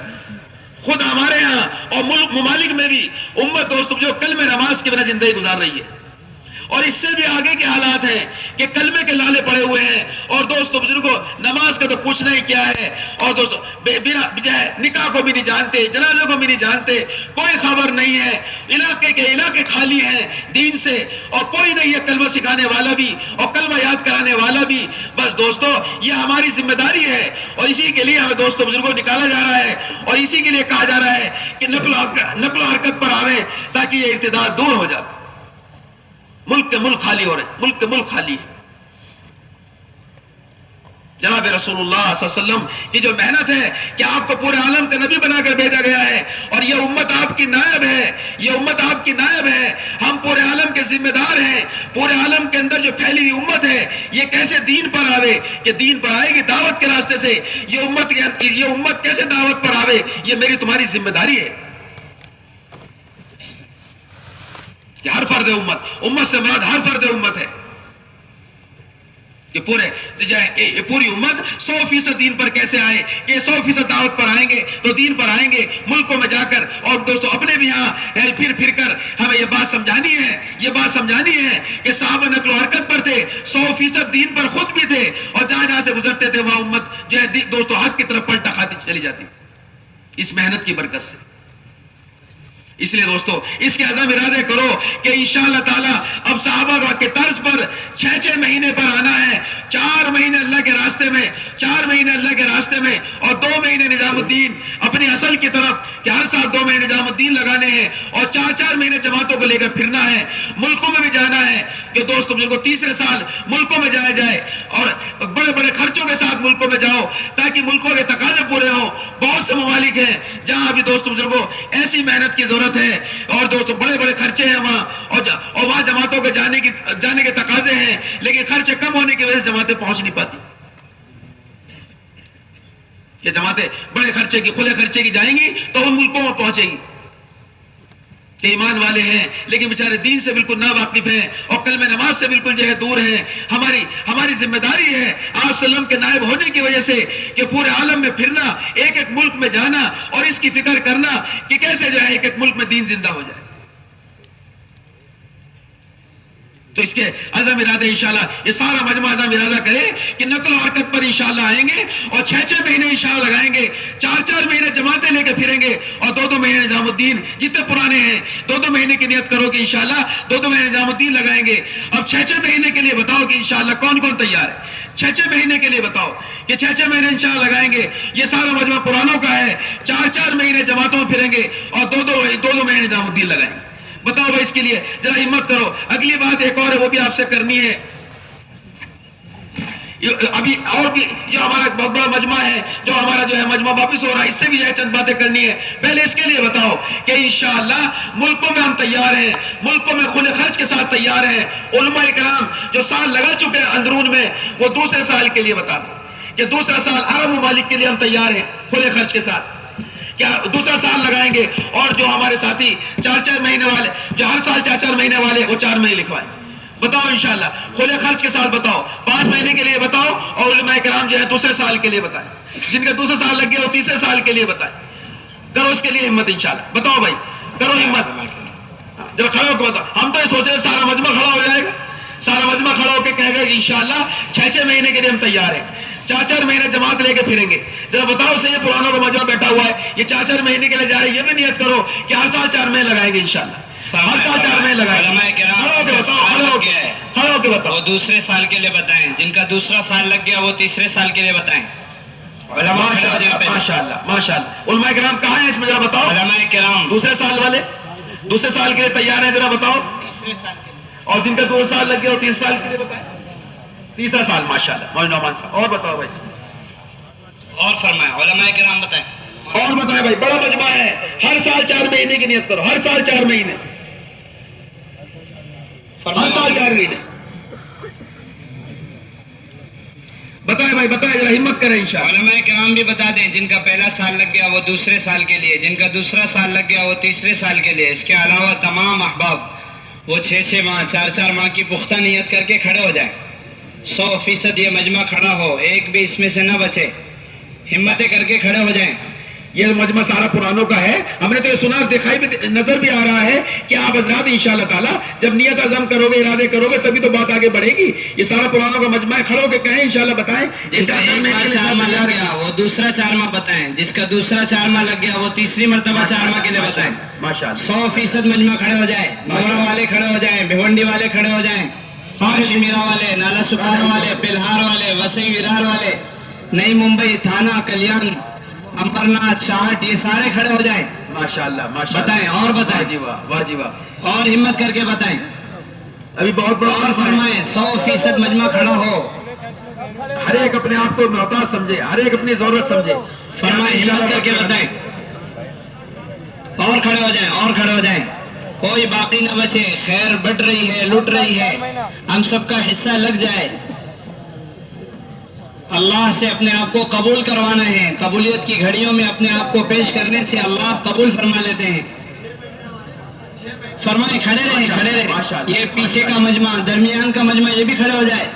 خود ہمارے ہاں اور ملک ممالک میں بھی امت دوستو جو کلمہ نماز کے بنا زندگی گزار رہی ہے، اور اس سے بھی آگے کے حالات ہیں کہ کلمے کے لالے پڑے ہوئے ہیں، اور دوستو بزرگوں نماز کا تو پوچھنا ہی کیا ہے، اور دوستو بنا نکاح کو بھی نہیں جانتے، جنازے کو بھی نہیں جانتے، کوئی خبر نہیں ہے، علاقے خالی ہیں دین سے، اور کوئی نہیں ہے کلمہ سکھانے والا بھی اور کلمہ یاد کرانے والا بھی۔ بس دوستو یہ ہماری ذمہ داری ہے، اور اسی کے لیے ہمیں دوستو بزرگوں نکالا جا رہا ہے، اور اسی کے لیے کہا جا رہا ہے کہ نقل و حرکت پر آویں تاکہ یہ ارتداد دور ہو جائے۔ ملک خالی ہو رہے، ملک خالی ہے۔ جناب رسول اللہ صلی اللہ علیہ وسلم کی جو محنت ہے کہ آپ کو پورے عالم کا نبی بنا کر بھیجا گیا ہے، اور یہ امت آپ کی نائب ہے، یہ امت آپ کی نائب ہے، ہم پورے عالم کے ذمہ دار ہیں۔ پورے عالم کے اندر جو پھیلی ہوئی امت ہے یہ کیسے دین پر آوے، کہ دین پر آئے گی دعوت کے راستے سے، یہ امت کیسے دعوت پر آوے، یہ میری تمہاری ذمہ داری ہے کہ ہر فرد امت سے مراد ہر فرد امت ہے کہ پوری امت 100% دین پر کیسے آئے، کہ 100% دعوت پر آئیں گے تو دین پر آئیں گے ملکوں میں جا کر، اور دوستو اپنے بھی ہاں پھر کر ہمیں یہ بات سمجھانی ہے کہ صحابہ نقل و حرکت پر تھے، 100% دین پر خود بھی تھے، اور جہاں سے گزرتے تھے وہاں امت جو ہے دوستو حق کی طرف پلٹا کھاتی چلی جاتی اس محنت کی برکت سے۔ اس لیے دوستو اس کے عزم ارادے کرو کہ انشاءاللہ تعالی اب صحابہ کے طرز پر 6 مہینے پر آنا ہے، 4 مہینے اللہ کے راستے میں اور 2 مہینے نظام الدین اپنی اصل کی طرف، کہ ہر سال 2 مہینے نظام الدین لگانے ہیں، اور 4 مہینے جماعتوں کو لے کر پھرنا ہے، ملکوں میں بھی جانا ہے کہ دوستو بزرگوں تیسرے سال ملکوں میں جایا جائے، اور بڑے بڑے خرچوں کے ساتھ ملکوں میں جاؤ تاکہ ملکوں کے تقاضے پورے ہوں۔ بہت سے ممالک ہیں جہاں بھی دوستو بزرگوں ایسی محنت کی ضرورت ہے، اور دوستو بڑے بڑے خرچے ہیں وہاں، اور وہاں جماعتوں کے جانے کے تقاضے ہیں، لیکن خرچے کم ہونے کی وجہ سے جماعتیں پہنچ نہیں پاتی۔ یہ جماعتیں بڑے خرچے کی کھلے خرچے کی جائیں گی تو ان ملکوں میں پہنچے گی کہ ایمان والے ہیں لیکن بیچارے دین سے بالکل نا واقف ہیں، اور کلمہ نماز سے بالکل جو ہے دور ہیں۔ ہماری ذمہ داری ہے آپ سلم کے نائب ہونے کی وجہ سے کہ پورے عالم میں پھرنا، ایک ملک میں جانا، اور اس کی فکر کرنا کہ کیسے جو ہے ایک ملک میں دین زندہ ہو جائے۔ تو اس کے عزم ارادے انشاءاللہ یہ سارا مجمع عزم ارادہ کرے کہ نقل و حرکت پر انشاءاللہ آئیں گے، اور 6 مہینے انشاءاللہ لگائیں گے، 4 مہینے جماعتیں لے کے پھریں گے، اور 2 مہینے نظام الدین جتنے پرانے ہیں 2 مہینے کی نیت کرو کہ انشاءاللہ 2 مہینے نظام الدین لگائیں گے۔ اب 6 مہینے کے لیے بتاؤ کہ انشاءاللہ کون کون تیار ہے؟ 6 مہینے کے لیے بتاؤ کہ 6 مہینے انشاءاللہ لگائیں گے۔ یہ سارا مجمع پرانوں کا ہے، 4 مہینے جماعتوں میں پھریں گے، اور 2 مہینے نظام الدین لگائیں گے۔ بتاؤ بھائی اس کے لیے ذرا ہمت کرو۔ اگلی بات ایک اور ہے وہ بھی آپ سے کرنی ہے، ابھی اور بھی جو ہمارا بہت بڑا مجمع ہے، جو ہمارا جو ہے مجمع واپس ہو رہا ہے، اس سے بھی جو ہے چند باتیں کرنی ہے۔ پہلے اس کے لیے بتاؤ کہ انشاءاللہ ملکوں میں ہم تیار ہیں، ملکوں میں کھلے خرچ کے ساتھ تیار ہیں۔ علماء کرام جو سال لگا چکے ہیں اندرون میں، وہ دوسرے سال کے لیے بتا دو کہ دوسرا سال عرب ممالک کے لیے ہم تیار ہیں کھلے خرچ کے ساتھ، کیا دوسرا سال لگائیں گے۔ اور جو ہمارے ساتھی 4 مہینے والے، جو ہر سال 4 مہینے والے، وہ 4 مہینے لکھوائیں۔ بتاؤ انشاءاللہ کھلے خرچ کے ساتھ بتاؤ، 5 مہینے کے لیے بتاؤ، اور علماء کرام جو ہے دوسرے سال کے لیے بتائیں، جن کا دوسرا سال لگ گیا وہ تیسرے سال کے لیے بتائیں۔ کرو اس کے لیے ہمت انشاءاللہ، بتاؤ بھائی کرو ہمت، جب کھڑے ہو کے بتاؤ۔ ہم تو یہ سوچ رہے سارا مجمع کھڑا ہو جائے گا، سارا مجمع کھڑا ہو کے کہے گا کہ انشاءاللہ 6 مہینے کے لیے ہم تیار ہیں، 4 مہینے جماعت لے کے پھریں گے۔ ذرا بتاؤ صحیح، پرانوں کا مجمع بیٹھا ہوا ہے، یہ 4 مہینے کے لیے جا رہے ہیں، یہ بھی نیت کرو کہ ہر سال 4 مہینے لگائیں گے انشاءاللہ، ہر سال 4 مہینے لگائیں گے۔ کھڑا ہو کے بتاؤ، وہ دوسرے سال کے لیے بتائیں، جن کا دوسرا سال لگ گیا وہ تیسرے سال کے لیے بتائیں۔ علماء ماشاءاللہ ماشاءاللہ، علماء کرام کہاں ہیں اس میں ذرا بتاؤ۔ علماء کرام دوسرے سال والے دوسرے سال کے لیے تیار ہیں، ذرا بتاؤ۔ تیسرے سال کے لیے، اور جن کا 2 سال لگ گیا وہ 3 سال کے لیے بتائیں، تیسرا سال ماشاءاللہ۔ مولانا نعمان صاحب اور بتاؤ بھائی، اور فرمائیں علماء کرام بتائیں۔ اور بتائیں بھائی، بڑا مجمع ہے، ہر سال 4 مہینے کی نیت کرو، ہر سال 4 مہینے، ہر سال 4 مہینے بتائیں بھائی، بتائیں ذرا ہمت کریں انشاءاللہ۔ علماء کرام بھی بتا دیں، جن کا پہلا سال لگ گیا وہ دوسرے سال کے لیے، جن کا دوسرا سال لگ گیا وہ تیسرے سال کے لیے۔ اس کے علاوہ تمام احباب وہ 6 ماہ 4 ماہ کی پختہ نیت کر کے کھڑے ہو جائیں، 100% یہ مجمع کھڑا ہو، ایک بھی اس میں سے نہ بچے، ہمتیں کر کے کھڑے ہو جائیں۔ یہ مجمع سارا پرانوں کا ہے. ہم نے تو یہ سنا دکھائی بھی نظر بھی آ رہا ہے کہ آپ حضرات انشاءاللہ تعالیٰ جب نیت عزم کرو گے ارادے کرو گے تبھی تو بات آگے بڑھے گی. یہ سارا پرانوں کا مجمع ہے. کھڑو کے کہیں انشاءاللہ بتائیں. جن کا ایک بار چارما لگ گیا وہ دوسرا چارما بتائیں, جس کا دوسرا چارما لگ گیا وہ تیسری مرتبہ چارما کے لیے بتائیں. ماشاءاللہ 100% مجمع کھڑے ہو جائیں, مورا والے کھڑے ہو جائیں, بھیونڈی والے کھڑے ہو جائیں, میرا والے, نالا سپارا والے, پلہار والے, وسئی ورار والے, نئی ممبئی, تھانہ, کلیان, امرناتھ, شاہٹ, یہ سارے کھڑے ہو جائیں. ماشاءاللہ بتائیں اور بتائیں, جی واہ واہ جی واہ. اور ہمت کر کے بتائیں. ابھی بہت بڑا اور فرمائیں 100% مجمع کھڑا ہو. ہر ایک اپنے آپ کو محتاج سمجھے, ہر ایک اپنی ضرورت سمجھے. فرمائیں, ہمت کر کے بتائیں. اور کھڑے ہو جائیں, اور کھڑے ہو جائیں, کوئی باقی نہ بچے. خیر بٹ رہی ہے, لٹ رہی ہے, ہم سب کا حصہ لگ جائے. اللہ سے اپنے آپ کو قبول کروانا ہے. قبولیت کی گھڑیوں میں اپنے آپ کو پیش کرنے سے اللہ قبول فرما لیتے ہیں. فرمائیں, کھڑے رہیں, کھڑے رہیں. یہ پیچھے کا مجمع, درمیان کا مجمع, یہ بھی کھڑے ہو جائے.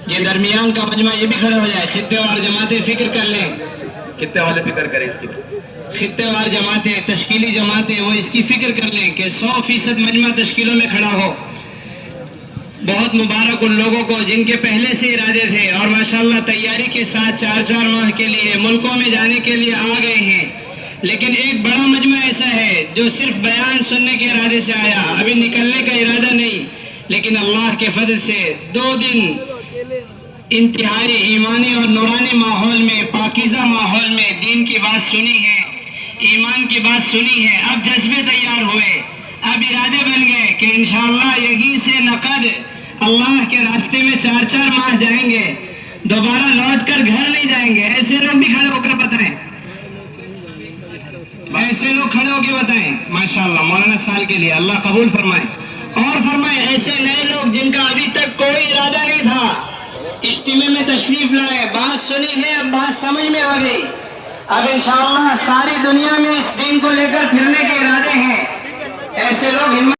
یہ درمیان کا مجمع, یہ بھی کھڑے ہو جائے. خطے وار جماعتیں فکر کر لیں. کتنے والے فکر کریں اس کی. خطے وار جماعتیں, تشکیلی جماعتیں, وہ اس کی فکر کر لیں کہ 100% مجمع تشکیلوں میں کھڑا ہو. بہت مبارک ان لوگوں کو جن کے پہلے سے ارادے تھے اور ماشاءاللہ تیاری کے ساتھ 4 ماہ کے لیے ملکوں میں جانے کے لیے آ گئے ہیں. لیکن ایک بڑا مجمع ایسا ہے جو صرف بیان سننے کے ارادے سے آیا, ابھی نکلنے کا ارادہ نہیں. لیکن اللہ کے فضل سے 2 دن انتہائی ایمانی اور نورانی ماحول میں, پاکیزہ ماحول میں دین کی بات سنی ہے, ایمان کی بات سنی ہے. اب جذبے تیار ہوئے, اب ارادے بن گئے کہ انشاءاللہ یہیں سے نقد اللہ کے راستے میں 4 ماہ جائیں گے, دوبارہ لوٹ کر گھر نہیں جائیں گے. ایسے لوگ بھی کھڑے ہو کر بتائیں, ایسے لوگ کھڑے ہو کے بتائیں. ماشاءاللہ مولانا سال کے لیے اللہ قبول فرمائے. اور فرمائے ایسے نئے لوگ جن کا ابھی تک کوئی ارادہ نہیں تھا, اجتماع میں تشریف لائے, بات سنی ہے, اب بات سمجھ میں آ گئی. اب انشاءاللہ ساری دنیا میں اس دین کو لے کر پھرنے کے ارادے ہیں. ایسے لوگ